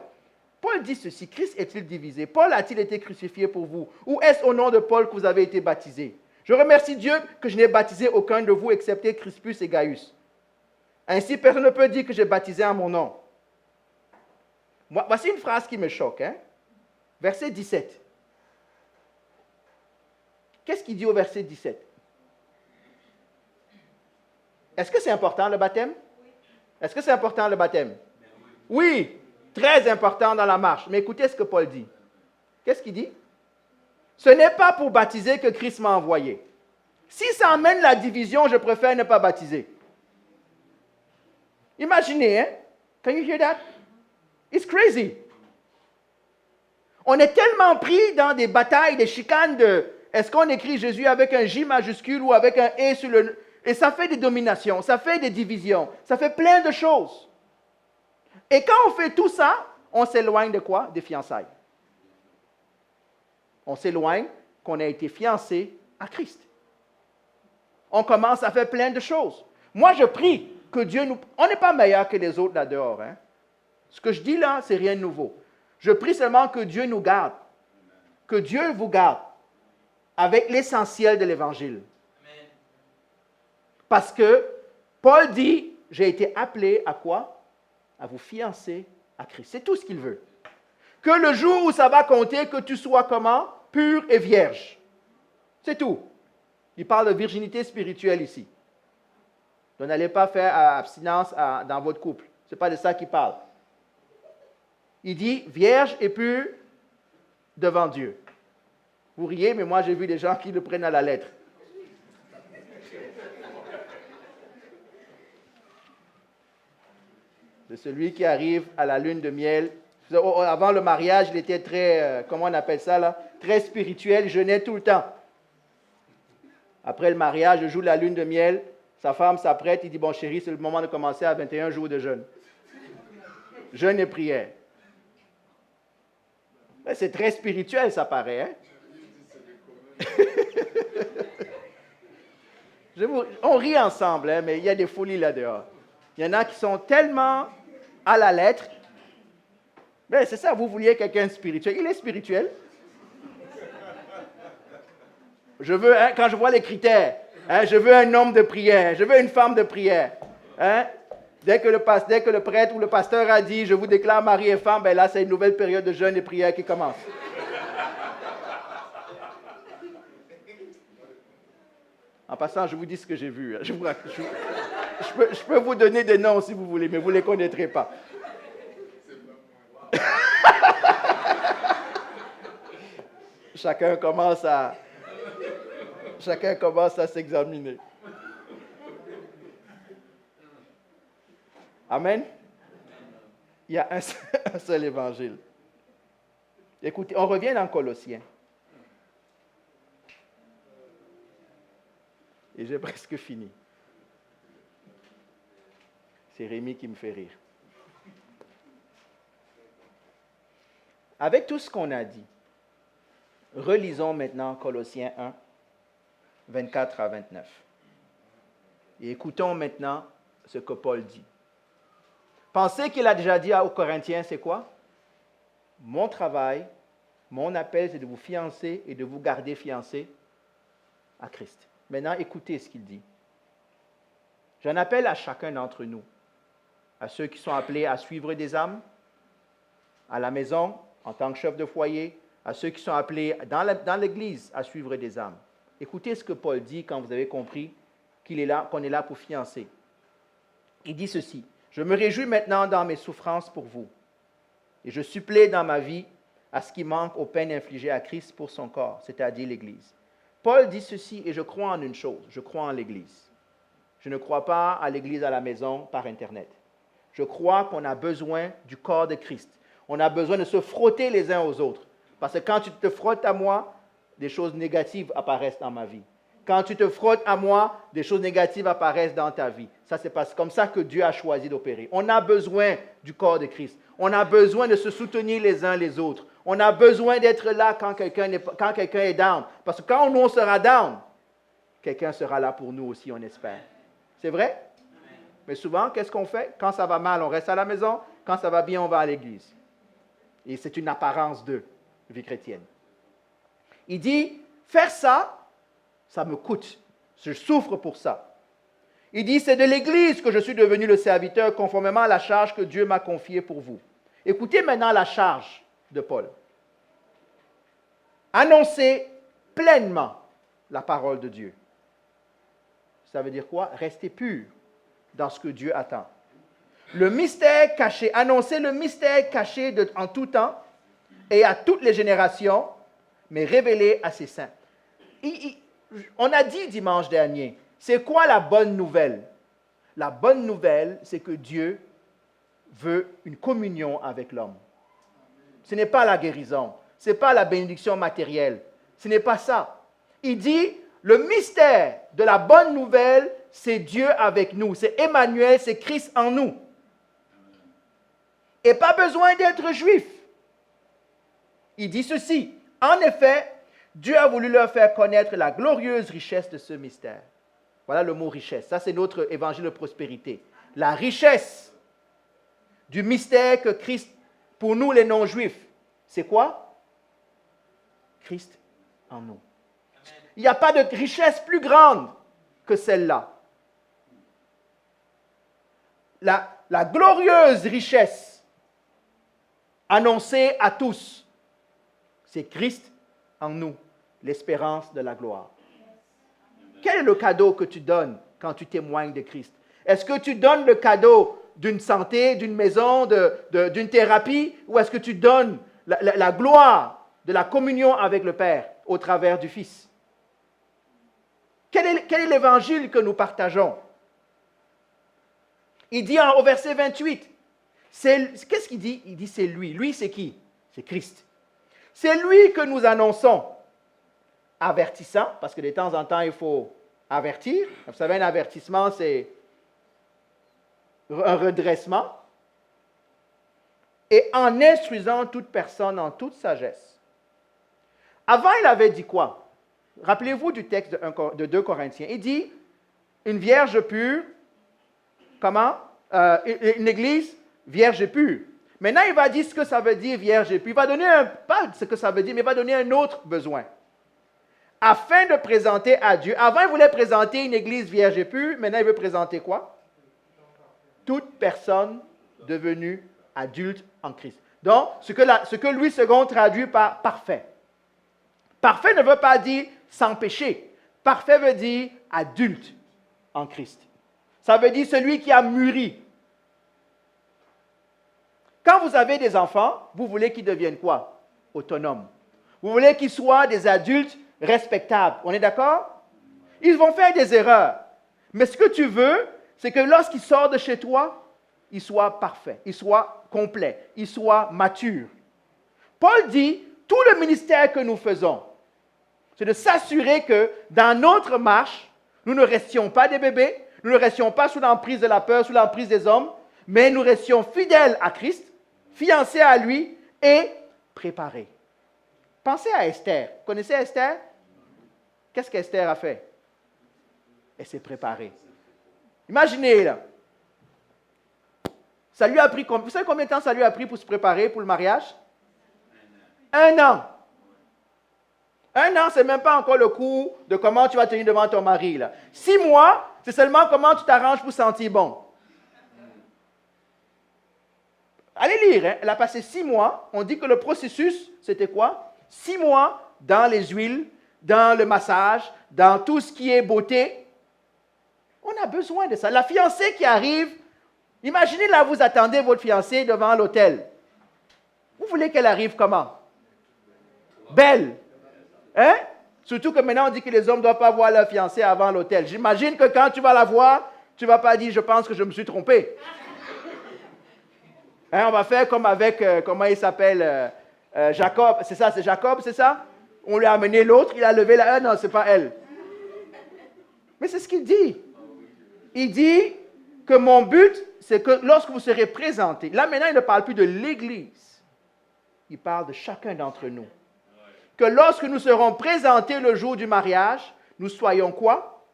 Paul dit ceci, Christ est-il divisé? Paul a-t-il été crucifié pour vous? Ou est-ce au nom de Paul que vous avez été baptisés? Je remercie Dieu que je n'ai baptisé aucun de vous excepté Crispus et Gaius. Ainsi personne ne peut dire que j'ai baptisé en mon nom. Voici une phrase qui me choque. Hein? Verset 17. Qu'est-ce qu'il dit au verset 17? Est-ce que c'est important le baptême? Est-ce que c'est important le baptême? Oui, très important dans la marche. Mais écoutez ce que Paul dit. Qu'est-ce qu'il dit? Ce n'est pas pour baptiser que Christ m'a envoyé. Si ça amène la division, je préfère ne pas baptiser. Imaginez, hein? Can you hear that? It's crazy. On est tellement pris dans des batailles, des chicanes de est-ce qu'on écrit Jésus avec un J majuscule ou avec un E sur le... Et ça fait des dominations, ça fait des divisions, ça fait plein de choses. Et quand on fait tout ça, on s'éloigne de quoi? Des fiançailles. On s'éloigne qu'on a été fiancé à Christ. On commence à faire plein de choses. Moi, je prie que Dieu nous... On n'est pas meilleur que les autres là dehors. Hein? Ce que je dis là, c'est rien de nouveau. Je prie seulement que Dieu nous garde. Que Dieu vous garde avec l'essentiel de l'Évangile. Parce que Paul dit, j'ai été appelé à quoi? À vous fiancer à Christ. C'est tout ce qu'il veut. Que le jour où ça va compter, que tu sois comment? Pur et vierge. C'est tout. Il parle de virginité spirituelle ici. Donc n'allez pas faire abstinence dans votre couple. Ce n'est pas de ça qu'il parle. Il dit vierge et pure devant Dieu. Vous riez, mais moi j'ai vu des gens qui le prennent à la lettre. C'est celui qui arrive à la lune de miel. Avant le mariage, il était très, comment on appelle ça là? Très spirituel, il jeûnait tout le temps. Après le mariage, je joue la lune de miel. Sa femme s'apprête, il dit, bon chérie, c'est le moment de commencer à 21 jours de jeûne. Jeûne et prière. C'est très spirituel, ça paraît. Hein? On rit ensemble, hein, mais il y a des folies là-dehors. Il y en a qui sont tellement à la lettre. Mais c'est ça, vous vouliez quelqu'un de spirituel. Il est spirituel. Je veux, hein, quand je vois les critères, hein, je veux un homme de prière, je veux une femme de prière. Hein? Dès que le prêtre ou le pasteur a dit « Je vous déclare mari et femme », ben là, c'est une nouvelle période de jeûne et prière qui commence. En passant, je vous dis ce que j'ai vu. Je peux vous donner des noms si vous voulez, mais vous ne les connaîtrez pas. Chacun commence à s'examiner. Amen. Il y a un seul évangile. Écoutez, on revient dans Colossiens. Et j'ai presque fini. C'est Rémi qui me fait rire. Avec tout ce qu'on a dit, relisons maintenant Colossiens 1, 24 à 29. Et écoutons maintenant ce que Paul dit. Pensez qu'il a déjà dit aux Corinthiens, c'est quoi? Mon travail, mon appel, c'est de vous fiancer et de vous garder fiancés à Christ. Maintenant, écoutez ce qu'il dit. J'en appelle à chacun d'entre nous, à ceux qui sont appelés à suivre des âmes, à la maison, en tant que chef de foyer, à ceux qui sont appelés dans l'Église à suivre des âmes. Écoutez ce que Paul dit quand vous avez compris qu'on est là pour fiancer. Il dit ceci, « Je me réjouis maintenant dans mes souffrances pour vous, et je supplée dans ma vie à ce qui manque aux peines infligées à Christ pour son corps, c'est-à-dire l'Église. » Paul dit ceci, et je crois en une chose, je crois en l'Église. Je ne crois pas à l'Église à la maison par Internet. Je crois qu'on a besoin du corps de Christ. On a besoin de se frotter les uns aux autres. Parce que quand tu te frottes à moi, des choses négatives apparaissent dans ma vie. Quand tu te frottes à moi, des choses négatives apparaissent dans ta vie. Ça, c'est comme ça que Dieu a choisi d'opérer. On a besoin du corps de Christ. On a besoin de se soutenir les uns les autres. On a besoin d'être là quand quelqu'un est down. Parce que quand on sera down, quelqu'un sera là pour nous aussi, on espère. C'est vrai? Mais souvent, qu'est-ce qu'on fait? Quand ça va mal, on reste à la maison. Quand ça va bien, on va à l'église. Et c'est une apparence de vie chrétienne. Il dit, faire ça, ça me coûte. Je souffre pour ça. Il dit, c'est de l'Église que je suis devenu le serviteur conformément à la charge que Dieu m'a confiée pour vous. Écoutez maintenant la charge de Paul. Annoncer pleinement la parole de Dieu. Ça veut dire quoi? Rester pur dans ce que Dieu attend. Le mystère caché, annoncer le mystère caché en tout temps et à toutes les générations, mais révélé à ses saints. On a dit dimanche dernier, c'est quoi la bonne nouvelle? La bonne nouvelle, c'est que Dieu veut une communion avec l'homme. Ce n'est pas la guérison, ce n'est pas la bénédiction matérielle, ce n'est pas ça. Il dit, le mystère de la bonne nouvelle, c'est Dieu avec nous, c'est Emmanuel, c'est Christ en nous. Et pas besoin d'être juif. Il dit ceci, en effet, Dieu a voulu leur faire connaître la glorieuse richesse de ce mystère. Voilà le mot richesse. Ça, c'est notre évangile de prospérité. La richesse du mystère que Christ, pour nous les non-juifs, c'est quoi? Christ en nous. Il n'y a pas de richesse plus grande que celle-là. La glorieuse richesse annoncée à tous, c'est Christ en nous, l'espérance de la gloire. Quel est le cadeau que tu donnes quand tu témoignes de Christ? Est-ce que tu donnes le cadeau d'une santé, d'une maison, d'une thérapie, ou est-ce que tu donnes la gloire de la communion avec le Père au travers du Fils? Quel est l'évangile que nous partageons? Il dit au verset 28, qu'est-ce qu'il dit? Il dit c'est lui. Lui, c'est qui? C'est Christ. C'est lui que nous annonçons, avertissant, parce que de temps en temps, il faut avertir. Vous savez, un avertissement, c'est un redressement. et en instruisant toute personne en toute sagesse. Avant, il avait dit quoi? Rappelez-vous du texte de 2 Corinthiens. Il dit, une vierge pure, comment? Une église vierge et pure. Maintenant, il va dire ce que ça veut dire vierge et pure. Il va donner pas ce que ça veut dire, mais il va donner un autre besoin. Afin de présenter à Dieu. Avant, il voulait présenter une église vierge et pure. Maintenant, il veut présenter quoi? Toute personne devenue adulte en Christ. Donc, ce que Louis II traduit par parfait. Parfait ne veut pas dire sans péché. Parfait veut dire adulte en Christ. Ça veut dire celui qui a mûri. Quand vous avez des enfants, vous voulez qu'ils deviennent quoi? Autonomes. Vous voulez qu'ils soient des adultes respectables. On est d'accord? Ils vont faire des erreurs. Mais ce que tu veux, c'est que lorsqu'ils sortent de chez toi, ils soient parfaits, ils soient complets, ils soient matures. Paul dit, tout le ministère que nous faisons, c'est de s'assurer que dans notre marche, nous ne restions pas des bébés, nous ne restions pas sous l'emprise de la peur, sous l'emprise des hommes, mais nous restions fidèles à Christ, fiancés à lui et préparés. Pensez à Esther. Vous connaissez Esther? Qu'est-ce qu'Esther a fait? Elle s'est préparée. Imaginez là. Ça lui a pris, vous savez combien de temps ça lui a pris pour se préparer pour le mariage? 1 an. 1 an, ce n'est même pas encore le coup de comment tu vas tenir devant ton mari. Là. 6 mois, c'est seulement comment tu t'arranges pour sentir bon. Allez lire, hein? Elle a passé 6 mois. On dit que le processus, c'était quoi? 6 mois dans les huiles, dans le massage, dans tout ce qui est beauté. On a besoin de ça. La fiancée qui arrive, imaginez là, vous attendez votre fiancée devant l'hôtel. Vous voulez qu'elle arrive comment? Belle. Hein? Surtout que maintenant, on dit que les hommes ne doivent pas voir leur fiancée avant l'hôtel. J'imagine que quand tu vas la voir, tu ne vas pas dire « je pense que je me suis trompé ». Hein, on va faire comme avec, comment il s'appelle, Jacob. C'est ça, c'est Jacob, c'est ça? On lui a amené l'autre, il a levé la... non, ce n'est pas elle. Mais c'est ce qu'il dit. Il dit que mon but, c'est que lorsque vous serez présentés, là maintenant, il ne parle plus de l'Église. Il parle de chacun d'entre nous. Que lorsque nous serons présentés le jour du mariage, nous soyons quoi?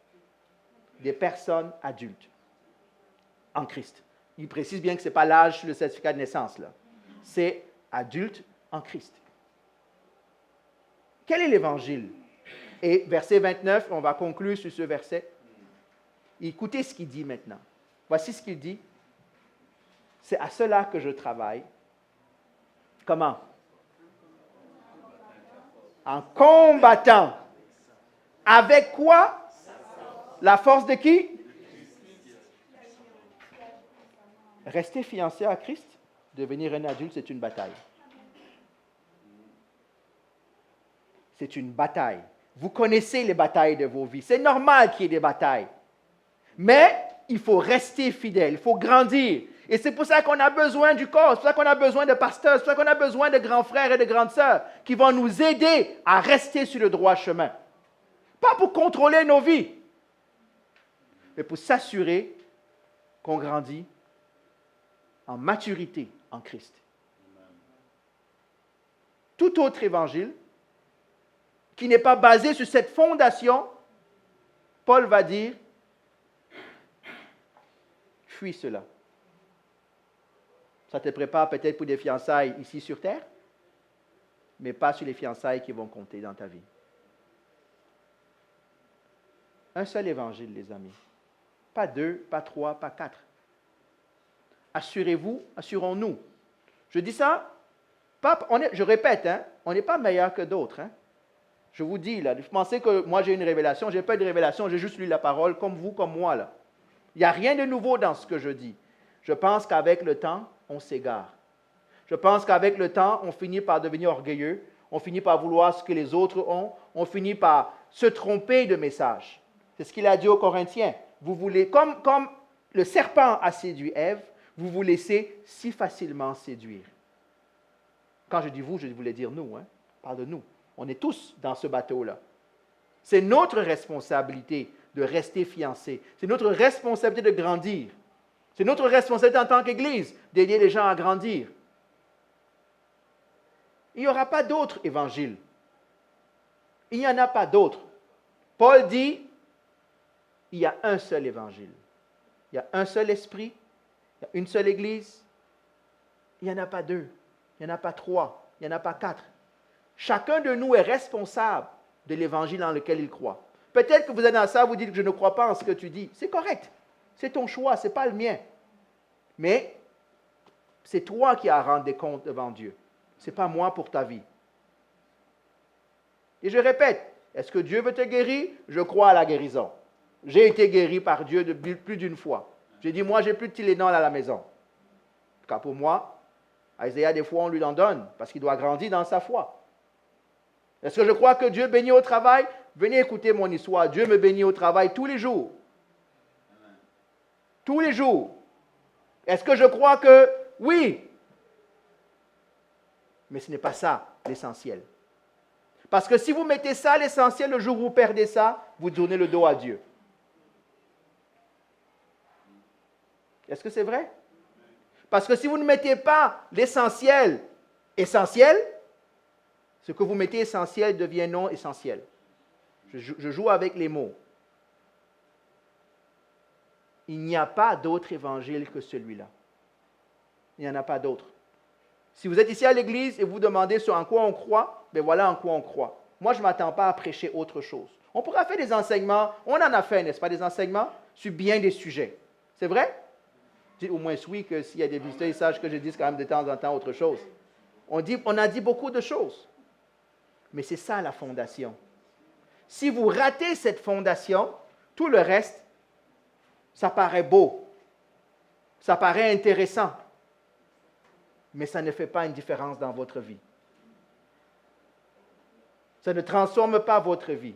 Des personnes adultes en Christ. Il précise bien que ce n'est pas l'âge sur le certificat de naissance, là. C'est adulte en Christ. Quel est l'Évangile? Et verset 29, on va conclure sur ce verset. Écoutez ce qu'il dit maintenant. Voici ce qu'il dit. C'est à cela que je travaille. Comment? En combattant. Avec quoi? La force de qui? Rester fiancé à Christ, devenir un adulte, c'est une bataille. C'est une bataille. Vous connaissez les batailles de vos vies. C'est normal qu'il y ait des batailles. Mais il faut rester fidèle, il faut grandir. Et c'est pour ça qu'on a besoin du corps, c'est pour ça qu'on a besoin de pasteurs, c'est pour ça qu'on a besoin de grands frères et de grandes sœurs qui vont nous aider à rester sur le droit chemin. Pas pour contrôler nos vies, mais pour s'assurer qu'on grandit en maturité en Christ. Tout autre évangile qui n'est pas basé sur cette fondation, Paul va dire, fuis cela. Ça te prépare peut-être pour des fiançailles ici sur terre, mais pas sur les fiançailles qui vont compter dans ta vie. Un seul évangile, les amis. Pas 2, pas 3, pas 4. Assurez-vous, assurons-nous. Je dis ça, je répète, hein, on n'est pas meilleur que d'autres. Hein. Je vous dis, là, vous pensez que moi j'ai une révélation, je n'ai pas de révélation, j'ai juste lu la parole comme vous, comme moi. Là. Il n'y a rien de nouveau dans ce que je dis. Je pense qu'avec le temps, on s'égare. Je pense qu'avec le temps, on finit par devenir orgueilleux, on finit par vouloir ce que les autres ont, on finit par se tromper de message. C'est ce qu'il a dit aux Corinthiens. Vous voulez, comme le serpent a séduit Ève, vous vous laissez si facilement séduire. Quand je dis vous, je voulais dire nous, hein? Je parle de nous. On est tous dans ce bateau-là. C'est notre responsabilité de rester fiancés. C'est notre responsabilité de grandir. C'est notre responsabilité en tant qu'Église d'aider les gens à grandir. Il n'y aura pas d'autre évangile. Il n'y en a pas d'autre. Paul dit, il y a un seul évangile. Il y a un seul esprit, il y a une seule église. Il n'y en a pas deux, il n'y en a pas trois, il n'y en a pas quatre. Chacun de nous est responsable de l'évangile dans lequel il croit. Peut-être que vous êtes dans ça, vous dites que je ne crois pas en ce que tu dis. C'est correct. C'est ton choix, ce n'est pas le mien. Mais c'est toi qui as à rendre des comptes devant Dieu. Ce n'est pas moi pour ta vie. Et je répète, est-ce que Dieu veut te guérir? Je crois à la guérison. J'ai été guéri par Dieu plus d'une fois. J'ai dit, moi, j'ai plus de Tylenol à la maison. En tout cas, pour moi, à Isaiah, des fois, on lui en donne parce qu'il doit grandir dans sa foi. Est-ce que je crois que Dieu bénit au travail? Venez écouter mon histoire. Dieu me bénit au travail tous les jours. Tous les jours. Est-ce que je crois que oui? Mais ce n'est pas ça l'essentiel. Parce que si vous mettez ça l'essentiel, le jour où vous perdez ça, vous tournez le dos à Dieu. Est-ce que c'est vrai? Parce que si vous ne mettez pas l'essentiel essentiel, ce que vous mettez essentiel devient non essentiel. Je joue avec les mots. Il n'y a pas d'autre évangile que celui-là. Il n'y en a pas d'autre. Si vous êtes ici à l'église et vous demandez sur en quoi on croit, bien voilà en quoi on croit. Moi, je ne m'attends pas à prêcher autre chose. On pourra faire des enseignements, on en a fait, n'est-ce pas, des enseignements sur bien des sujets. C'est vrai? Dites au moins oui que s'il y a des visiteurs, ils sachent que je dis quand même de temps en temps autre chose. On a dit beaucoup de choses. Mais c'est ça la fondation. Si vous ratez cette fondation, tout le reste, ça paraît beau, ça paraît intéressant, mais ça ne fait pas une différence dans votre vie. Ça ne transforme pas votre vie.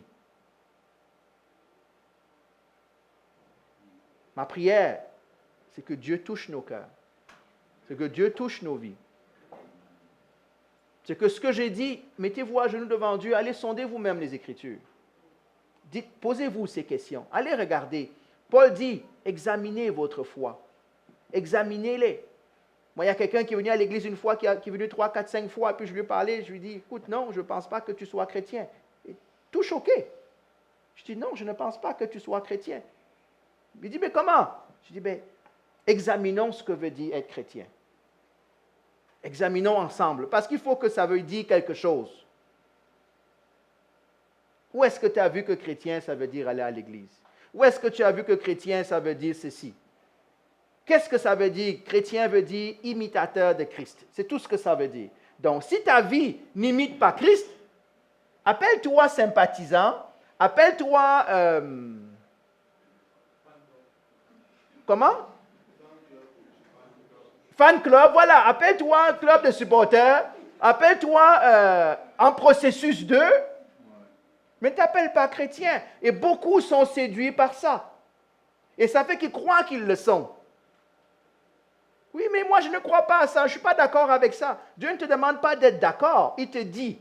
Ma prière, c'est que Dieu touche nos cœurs, c'est que Dieu touche nos vies. C'est que ce que j'ai dit, mettez-vous à genoux devant Dieu, allez sonder vous-même les Écritures. Posez-vous ces questions, allez regarder. Paul dit, examinez votre foi. Examinez-les. Moi, il y a quelqu'un qui est venu à l'église une fois, qui est venu 3, 4, 5 fois, puis je lui ai parlé, je lui ai dit, écoute, non, je ne pense pas que tu sois chrétien. Et tout choqué. Je dis, non, je ne pense pas que tu sois chrétien. Il dit, mais comment? Je dis, bien, examinons ce que veut dire être chrétien. Examinons ensemble, parce qu'il faut que ça veuille dire quelque chose. Où est-ce que tu as vu que chrétien, ça veut dire aller à l'église? Où est-ce que tu as vu que chrétien, ça veut dire ceci? Qu'est-ce que ça veut dire? Chrétien veut dire imitateur de Christ. C'est tout ce que ça veut dire. Donc, si ta vie n'imite pas Christ, appelle-toi sympathisant, appelle-toi... comment? Fan club, voilà. Appelle-toi club de supporters, appelle-toi en processus 2, mais ne t'appelle pas chrétien. Et beaucoup sont séduits par ça. Et ça fait qu'ils croient qu'ils le sont. Oui, mais moi, je ne crois pas à ça. Je ne suis pas d'accord avec ça. Dieu ne te demande pas d'être d'accord. Il te dit.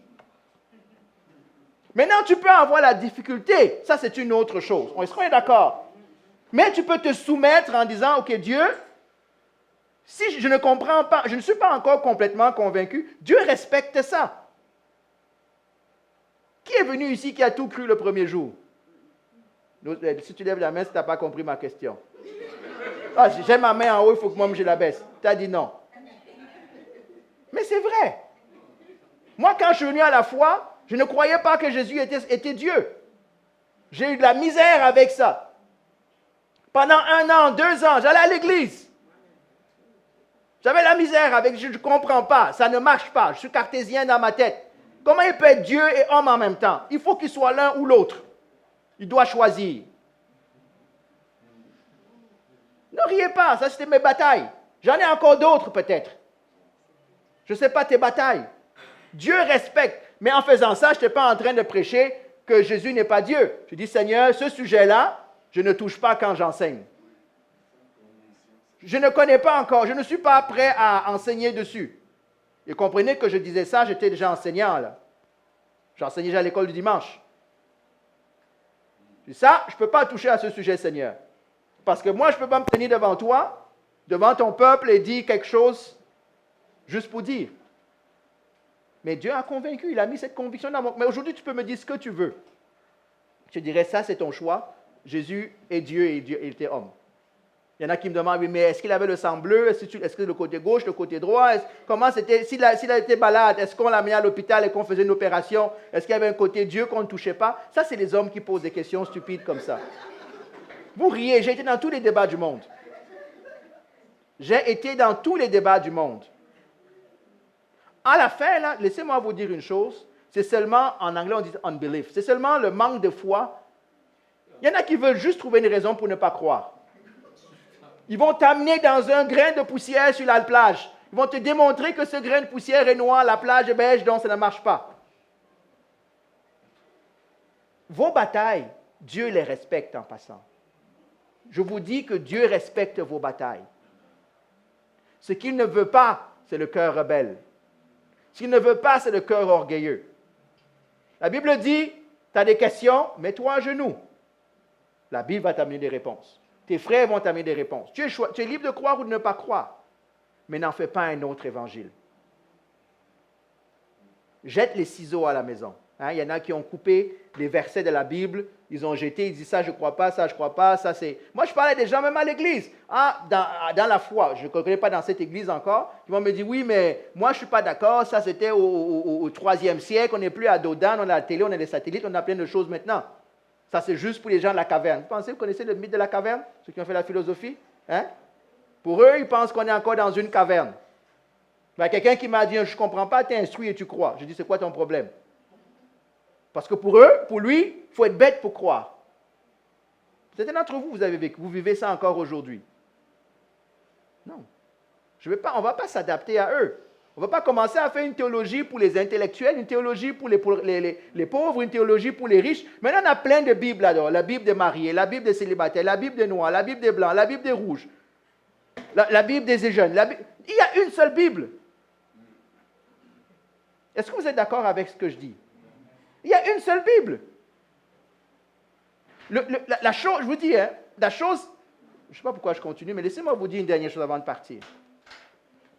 Maintenant, tu peux avoir la difficulté. Ça, c'est une autre chose. Est-ce qu'on est d'accord? Mais tu peux te soumettre en disant, OK, Dieu, si je ne comprends pas, je ne suis pas encore complètement convaincu, Dieu respecte ça. Qui est venu ici qui a tout cru le premier jour? Si tu lèves la main, si tu n'as pas compris ma question. Ah, j'ai ma main en haut, il faut que moi je la baisse. Tu as dit non. Mais c'est vrai. Moi, quand je suis venu à la foi, je ne croyais pas que Jésus était Dieu. J'ai eu de la misère avec ça. Pendant 1 an, 2 ans, j'allais à l'église. J'avais la misère avec, je ne comprends pas, ça ne marche pas, je suis cartésien dans ma tête. Comment il peut être Dieu et homme en même temps? Il faut qu'il soit l'un ou l'autre. Il doit choisir. Ne riez pas, ça c'était mes batailles. J'en ai encore d'autres peut-être. Je ne sais pas tes batailles. Dieu respecte, mais en faisant ça, je n'étais pas en train de prêcher que Jésus n'est pas Dieu. Je dis, Seigneur, ce sujet-là, je ne touche pas quand j'enseigne. Je ne connais pas encore, je ne suis pas prêt à enseigner dessus. Et comprenez que je disais ça, j'étais déjà enseignant là. J'enseignais déjà à l'école du dimanche. Et ça, je ne peux pas toucher à ce sujet, Seigneur. Parce que moi, je ne peux pas me tenir devant toi, devant ton peuple et dire quelque chose juste pour dire. Mais Dieu a convaincu, il a mis cette conviction dans mon... Mais aujourd'hui, tu peux me dire ce que tu veux. Je dirais, ça, c'est ton choix. Jésus est Dieu et Dieu était homme. Il y en a qui me demandent, oui, mais est-ce qu'il avait le sang bleu? Est-ce que le côté gauche, le côté droit? Comment c'était? S'il a été malade, est-ce qu'on l'a mis à l'hôpital et qu'on faisait une opération? Est-ce qu'il y avait un côté Dieu qu'on ne touchait pas? Ça, c'est les hommes qui posent des questions stupides comme ça. Vous riez, j'ai été dans tous les débats du monde. J'ai été dans tous les débats du monde. À la fin, là, laissez-moi vous dire une chose, c'est seulement, en anglais on dit unbelief, c'est seulement le manque de foi. Il y en a qui veulent juste trouver une raison pour ne pas croire. Ils vont t'amener dans un grain de poussière sur la plage. Ils vont te démontrer que ce grain de poussière est noir, la plage est beige, donc ça ne marche pas. Vos batailles, Dieu les respecte en passant. Je vous dis que Dieu respecte vos batailles. Ce qu'il ne veut pas, c'est le cœur rebelle. Ce qu'il ne veut pas, c'est le cœur orgueilleux. La Bible dit, tu as des questions, mets-toi à genoux. La Bible va t'amener des réponses. Tes frères vont t'amener des réponses. Tu es libre de croire ou de ne pas croire. Mais n'en fais pas un autre évangile. Jette les ciseaux à la maison. Hein, il y en a qui ont coupé les versets de la Bible. Ils ont jeté, ils disent ça, je ne crois pas, ça, je ne crois pas. Ça, c'est... Moi, je parlais des gens, même à l'église. Ah, dans la foi, je ne connais pas dans cette église encore. Ils vont me dire, oui, mais moi, je ne suis pas d'accord. Ça, c'était au 3e siècle. On n'est plus à Dodan, on a la télé, on a les satellites, on a plein de choses maintenant. Ça, c'est juste pour les gens de la caverne. Vous connaissez le mythe de la caverne? Ceux qui ont fait la philosophie? Hein? Pour eux, ils pensent qu'on est encore dans une caverne. Il y a quelqu'un qui m'a dit, je ne comprends pas, tu es instruit et tu crois. Je dis, c'est quoi ton problème? Parce que pour eux, pour lui, il faut être bête pour croire. Certains d'entre vous, vous vivez ça encore aujourd'hui. Non. On ne va pas s'adapter à eux. On ne va pas commencer à faire une théologie pour les intellectuels, une théologie pour les pauvres, une théologie pour les riches. Maintenant, on a plein de Bibles là-dedans. La Bible des mariés, la Bible des célibataires, la Bible des noirs, la Bible des blancs, la Bible des rouges, la Bible des jeunes. Il y a une seule Bible. Est-ce que vous êtes d'accord avec ce que je dis? Il y a une seule Bible. La chose, je vous dis, hein, la chose, je ne sais pas pourquoi je continue, mais laissez-moi vous dire une dernière chose avant de partir.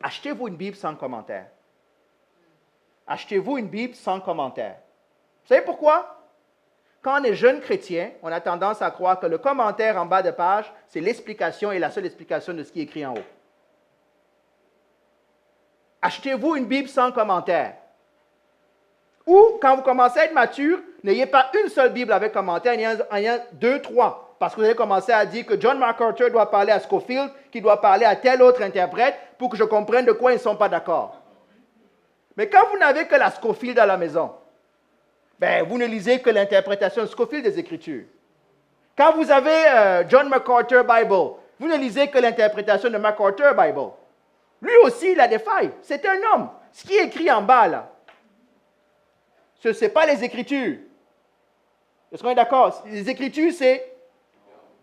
Achetez-vous une Bible sans commentaire. Achetez-vous une Bible sans commentaire. Vous savez pourquoi? Quand on est jeune chrétien, on a tendance à croire que le commentaire en bas de page, c'est l'explication et la seule explication de ce qui est écrit en haut. Achetez-vous une Bible sans commentaire. Ou, quand vous commencez à être mature, n'ayez pas une seule Bible avec commentaire, il y en a 2, 3. Parce que vous allez commencer à dire que John MacArthur doit parler à Scofield, qui doit parler à tel autre interprète, pour que je comprenne de quoi ils ne sont pas d'accord. Mais quand vous n'avez que la Scofield à la maison, ben, vous ne lisez que l'interprétation de Scofield des Écritures. Quand vous avez John MacArthur Bible, vous ne lisez que l'interprétation de MacArthur Bible. Lui aussi, il a des failles. C'est un homme. Ce qui est écrit en bas, là, ce n'est pas les Écritures. Est-ce qu'on est d'accord? Les Écritures, c'est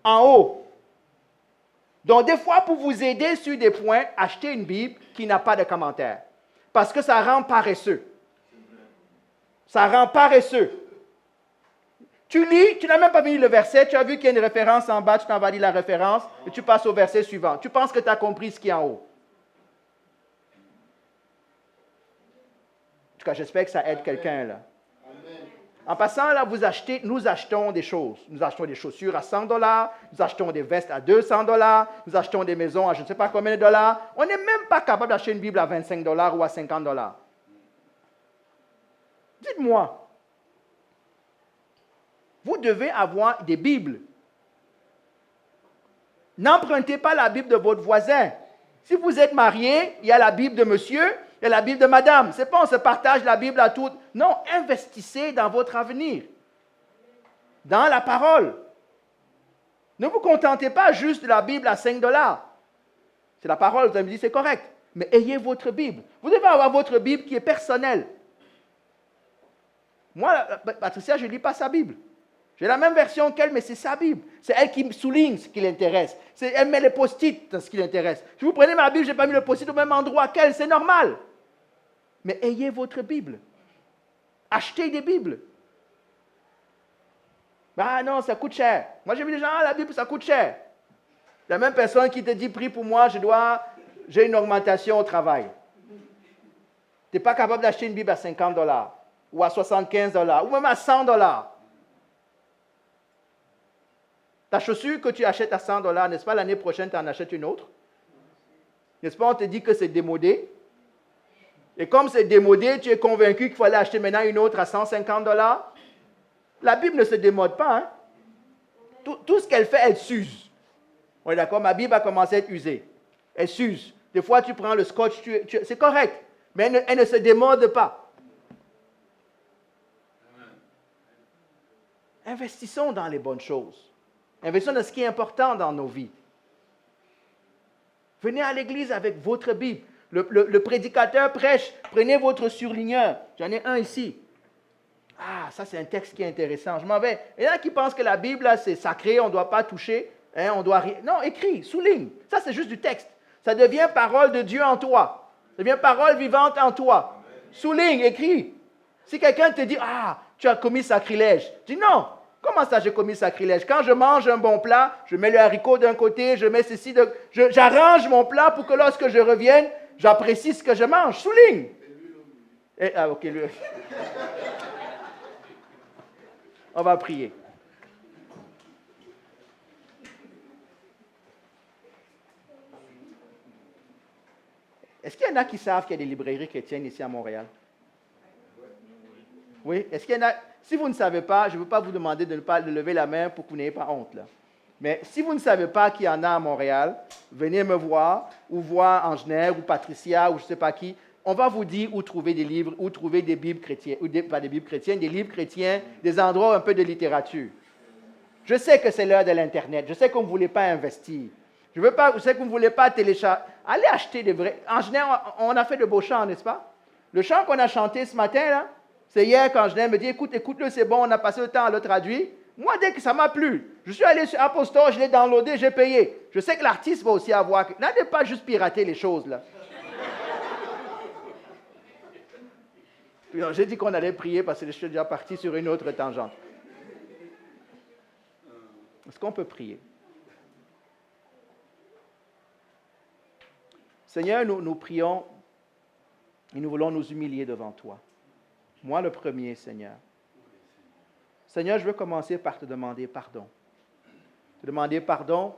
en haut. Donc, des fois, pour vous aider sur des points, achetez une Bible qui n'a pas de commentaire. Parce que ça rend paresseux. Ça rend paresseux. Tu lis, tu n'as même pas fini le verset, tu as vu qu'il y a une référence en bas, tu t'en vas lire la référence, et tu passes au verset suivant. Tu penses que tu as compris ce qui est en haut. En tout cas, j'espère que ça aide quelqu'un, là. En passant, là, nous achetons des choses. Nous achetons des chaussures à $100, nous achetons des vestes à $200, nous achetons des maisons à je ne sais pas combien de dollars. On n'est même pas capable d'acheter une Bible à $25 ou à $50. Dites-moi, vous devez avoir des Bibles. N'empruntez pas la Bible de votre voisin. Si vous êtes marié, il y a la Bible de monsieur, il y a la Bible de madame. Ce n'est pas on se partage la Bible à toutes. Non, investissez dans votre avenir. Dans la parole. Ne vous contentez pas juste de la Bible à $5. C'est la parole, vous allez me dire, c'est correct. Mais ayez votre Bible. Vous devez avoir votre Bible qui est personnelle. Moi, Patricia, je ne lis pas sa Bible. J'ai la même version qu'elle, mais c'est sa Bible. C'est elle qui me souligne ce qui l'intéresse. Elle met les post-it dans ce qui l'intéresse. Si vous prenez ma Bible, je n'ai pas mis le post-it au même endroit qu'elle, c'est normal. Mais ayez votre Bible. Achetez des Bibles. Ah non, ça coûte cher. Moi, j'ai vu des gens, la Bible, ça coûte cher. La même personne qui te dit, prie pour moi, j'ai une augmentation au travail. Tu n'es pas capable d'acheter une Bible à $50 ou à $75 ou même à $100. Ta chaussure que tu achètes à $100, n'est-ce pas, l'année prochaine, tu en achètes une autre? N'est-ce pas, on te dit que c'est démodé? Et comme c'est démodé, tu es convaincu qu'il faut aller acheter maintenant une autre à $150? La Bible ne se démode pas. Hein? Tout ce qu'elle fait, elle s'use. On est d'accord? Ma Bible a commencé à être usée. Elle s'use. Des fois, tu prends le scotch, c'est correct, mais elle ne se démode pas. Investissons dans les bonnes choses. Investissons dans ce qui est important dans nos vies. Venez à l'église avec votre Bible. Le prédicateur prêche, prenez votre surligneur. J'en ai un ici. Ah, ça c'est un texte qui est intéressant. Je m'en vais. Il y en a qui pensent que la Bible, là, c'est sacré, on ne doit pas toucher. Hein, on doit... Non, écris, souligne. Ça c'est juste du texte. Ça devient parole de Dieu en toi. Ça devient parole vivante en toi. Souligne, écris. Si quelqu'un te dit, ah, tu as commis sacrilège. Dis non. Comment ça j'ai commis sacrilège? Quand je mange un bon plat, je mets le haricot d'un côté, je mets ceci, j'arrange mon plat pour que lorsque je revienne, j'apprécie ce que je mange. Souligne. Ok, lui. On va prier. Est-ce qu'il y en a qui savent qu'il y a des librairies chrétiennes ici à Montréal? Oui? Est-ce qu'il y en a... Si vous ne savez pas, je ne veux pas vous demander de ne pas lever la main pour que vous n'ayez pas honte. Là. Mais si vous ne savez pas qu'il y en a à Montréal, venez me voir, ou voir Angenère, ou Patricia, ou je ne sais pas qui. On va vous dire où trouver des livres, où trouver des Bibles chrétiennes, ou pas des Bibles chrétiennes, des livres chrétiens, des endroits un peu de littérature. Je sais que c'est l'heure de l'Internet. Je sais qu'on ne voulait pas investir. Je sais que vous ne voulez pas télécharger. Allez acheter des vrais. En général, on a fait de beaux chants, n'est-ce pas? Le chant qu'on a chanté ce matin, là, c'est hier quand je me dit, écoute-le, c'est bon, on a passé le temps à le traduire. Moi, dès que ça m'a plu, je suis allé sur Apple Store, je l'ai downloadé, j'ai payé. Je sais que l'artiste va aussi avoir... N'allez pas juste pirater les choses, là. J'ai dit qu'on allait prier parce que je suis déjà parti sur une autre tangente. Est-ce qu'on peut prier? Seigneur, nous prions et nous voulons nous humilier devant toi. Moi le premier, Seigneur. Seigneur, je veux commencer par te demander pardon. Te demander pardon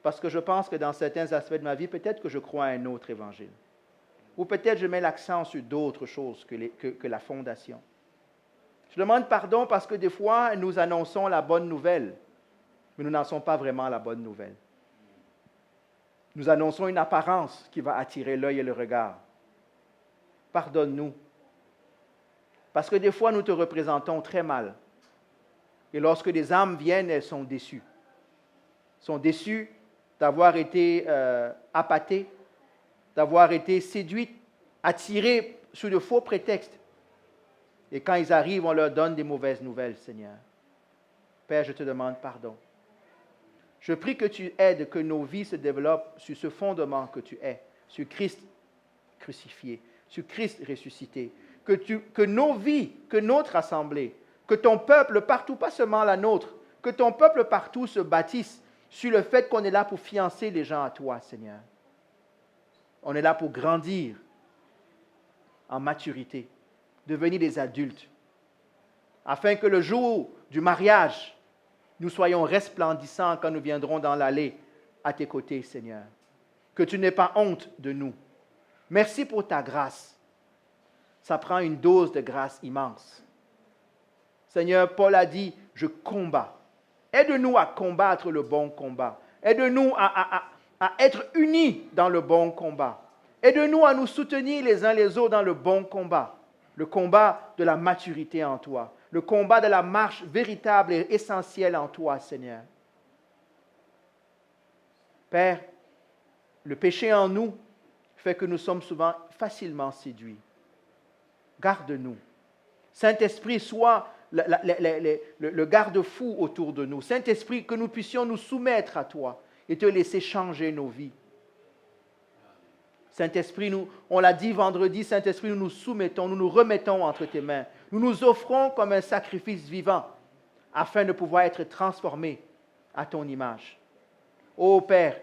parce que je pense que dans certains aspects de ma vie, peut-être que je crois à un autre évangile. Ou peut-être je mets l'accent sur d'autres choses que la fondation. Je demande pardon parce que des fois, nous annonçons la bonne nouvelle, mais nous n'en sommes pas vraiment la bonne nouvelle. Nous annonçons une apparence qui va attirer l'œil et le regard. Pardonne-nous. Parce que des fois, nous te représentons très mal. Et lorsque des âmes viennent, elles sont déçues. Elles sont déçues d'avoir été appâtées, d'avoir été séduites, attirées sous de faux prétextes. Et quand ils arrivent, on leur donne des mauvaises nouvelles, Seigneur. Père, je te demande pardon. Je prie que tu aides, que nos vies se développent sur ce fondement que tu es, sur Christ crucifié, sur Christ ressuscité. Que nos vies, que notre assemblée, que ton peuple partout, pas seulement la nôtre, que ton peuple partout se bâtisse sur le fait qu'on est là pour fiancer les gens à toi, Seigneur. On est là pour grandir en maturité, devenir des adultes, afin que le jour du mariage, nous soyons resplendissants quand nous viendrons dans l'allée à tes côtés, Seigneur. Que tu n'aies pas honte de nous. Merci pour ta grâce. Ça prend une dose de grâce immense. Seigneur, Paul a dit, je combats. Aide-nous à combattre le bon combat. Aide-nous à être unis dans le bon combat. Aide-nous à nous soutenir les uns les autres dans le bon combat. Le combat de la maturité en toi. Le combat de la marche véritable et essentielle en toi, Seigneur. Père, le péché en nous fait que nous sommes souvent facilement séduits. Garde-nous. Saint-Esprit, sois le garde-fou autour de nous. Saint-Esprit, que nous puissions nous soumettre à toi et te laisser changer nos vies. Saint-Esprit, on l'a dit vendredi, Saint-Esprit, nous nous soumettons, nous nous remettons entre tes mains. Nous nous offrons comme un sacrifice vivant afin de pouvoir être transformés à ton image. Ô Père,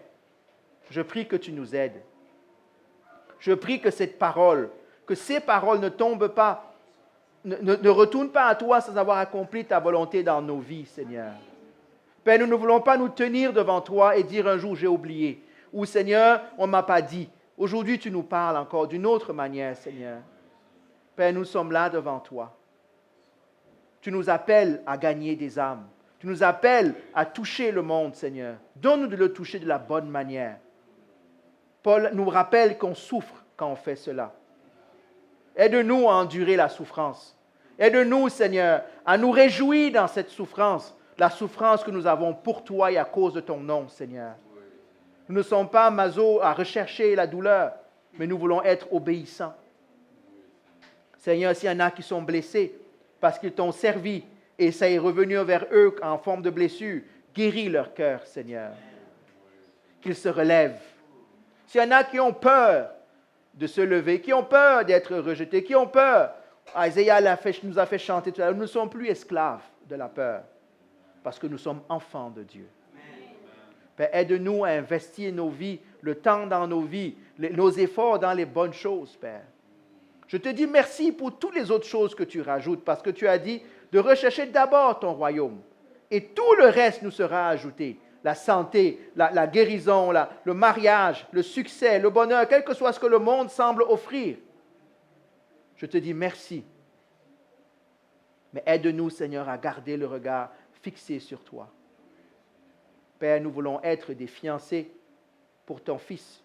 je prie que tu nous aides. Je prie que cette parole que ces paroles ne tombent pas, ne retournent pas à toi sans avoir accompli ta volonté dans nos vies, Seigneur. Père, nous ne voulons pas nous tenir devant toi et dire un jour j'ai oublié. Ou Seigneur, on ne m'a pas dit. Aujourd'hui, tu nous parles encore d'une autre manière, Seigneur. Père, nous sommes là devant toi. Tu nous appelles à gagner des âmes. Tu nous appelles à toucher le monde, Seigneur. Donne-nous de le toucher de la bonne manière. Paul nous rappelle qu'on souffre quand on fait cela. Aide-nous à endurer la souffrance. Aide-nous, Seigneur, à nous réjouir dans cette souffrance, la souffrance que nous avons pour toi et à cause de ton nom, Seigneur. Nous ne sommes pas maso à rechercher la douleur, mais nous voulons être obéissants. Seigneur, s'il y en a qui sont blessés parce qu'ils t'ont servi et ça est revenu vers eux en forme de blessure, guéris leur cœur, Seigneur. Qu'ils se relèvent. S'il y en a qui ont peur de se lever, qui ont peur d'être rejetés, qui ont peur, Isaiah nous a fait chanter tout à l'heure, nous ne sommes plus esclaves de la peur, parce que nous sommes enfants de Dieu. Père, aide-nous à investir nos vies, le temps dans nos vies, nos efforts dans les bonnes choses, Père. Je te dis merci pour toutes les autres choses que tu rajoutes, parce que tu as dit de rechercher d'abord ton royaume. Et tout le reste nous sera ajouté. La santé, la guérison, le mariage, le succès, le bonheur, quel que soit ce que le monde semble offrir. Je te dis merci. Mais aide-nous, Seigneur, à garder le regard fixé sur toi. Père, nous voulons être des fiancés pour ton Fils,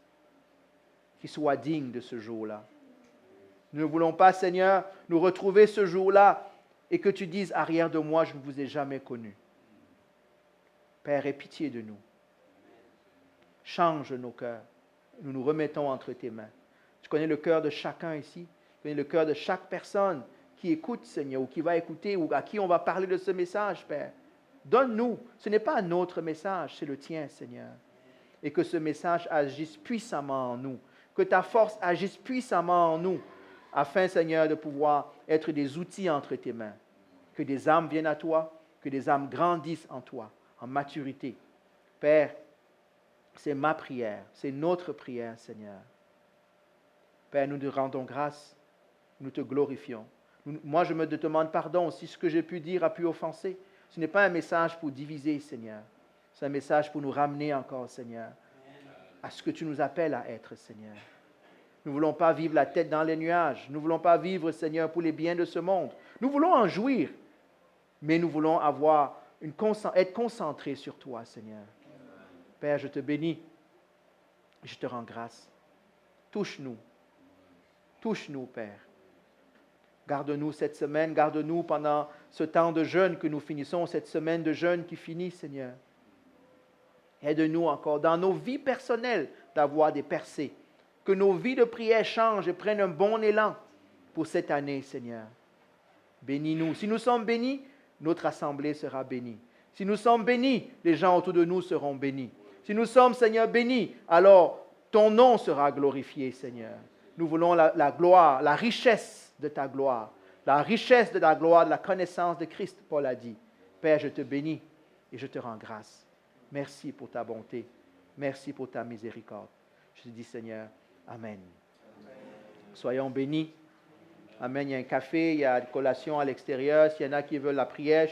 qui soit digne de ce jour-là. Nous ne voulons pas, Seigneur, nous retrouver ce jour-là et que tu dises, arrière de moi, je ne vous ai jamais connu. Père, aie pitié de nous. Change nos cœurs. Nous nous remettons entre tes mains. Tu connais le cœur de chacun ici. Tu connais le cœur de chaque personne qui écoute, Seigneur, ou qui va écouter, ou à qui on va parler de ce message, Père. Donne-nous. Ce n'est pas un autre message, c'est le tien, Seigneur. Et que ce message agisse puissamment en nous. Que ta force agisse puissamment en nous, afin, Seigneur, de pouvoir être des outils entre tes mains. Que des âmes viennent à toi, que des âmes grandissent en toi, en maturité. Père, c'est ma prière, c'est notre prière, Seigneur. Père, nous te rendons grâce, nous te glorifions. Moi, je me demande pardon si ce que j'ai pu dire a pu offenser. Ce n'est pas un message pour diviser, Seigneur. C'est un message pour nous ramener encore, Seigneur, à ce que tu nous appelles à être, Seigneur. Nous ne voulons pas vivre la tête dans les nuages. Nous ne voulons pas vivre, Seigneur, pour les biens de ce monde. Nous voulons en jouir, mais nous voulons être concentrés sur toi, Seigneur. Père, je te bénis. Je te rends grâce. Touche-nous. Touche-nous, Père. Garde-nous cette semaine. Garde-nous pendant ce temps de jeûne que nous finissons, cette semaine de jeûne qui finit, Seigneur. Aide-nous encore dans nos vies personnelles d'avoir des percées. Que nos vies de prière changent et prennent un bon élan pour cette année, Seigneur. Bénis-nous. Si nous sommes bénis, notre assemblée sera bénie. Si nous sommes bénis, les gens autour de nous seront bénis. Si nous sommes, Seigneur, bénis, alors ton nom sera glorifié, Seigneur. Nous voulons la gloire, la richesse de ta gloire. La richesse de ta gloire, de la connaissance de Christ, Paul a dit. Père, je te bénis et je te rends grâce. Merci pour ta bonté. Merci pour ta miséricorde. Je te dis, Seigneur, Amen. Soyons bénis. Amen. Il y a un café, il y a une collation à l'extérieur. S'il y en a qui veulent la prière,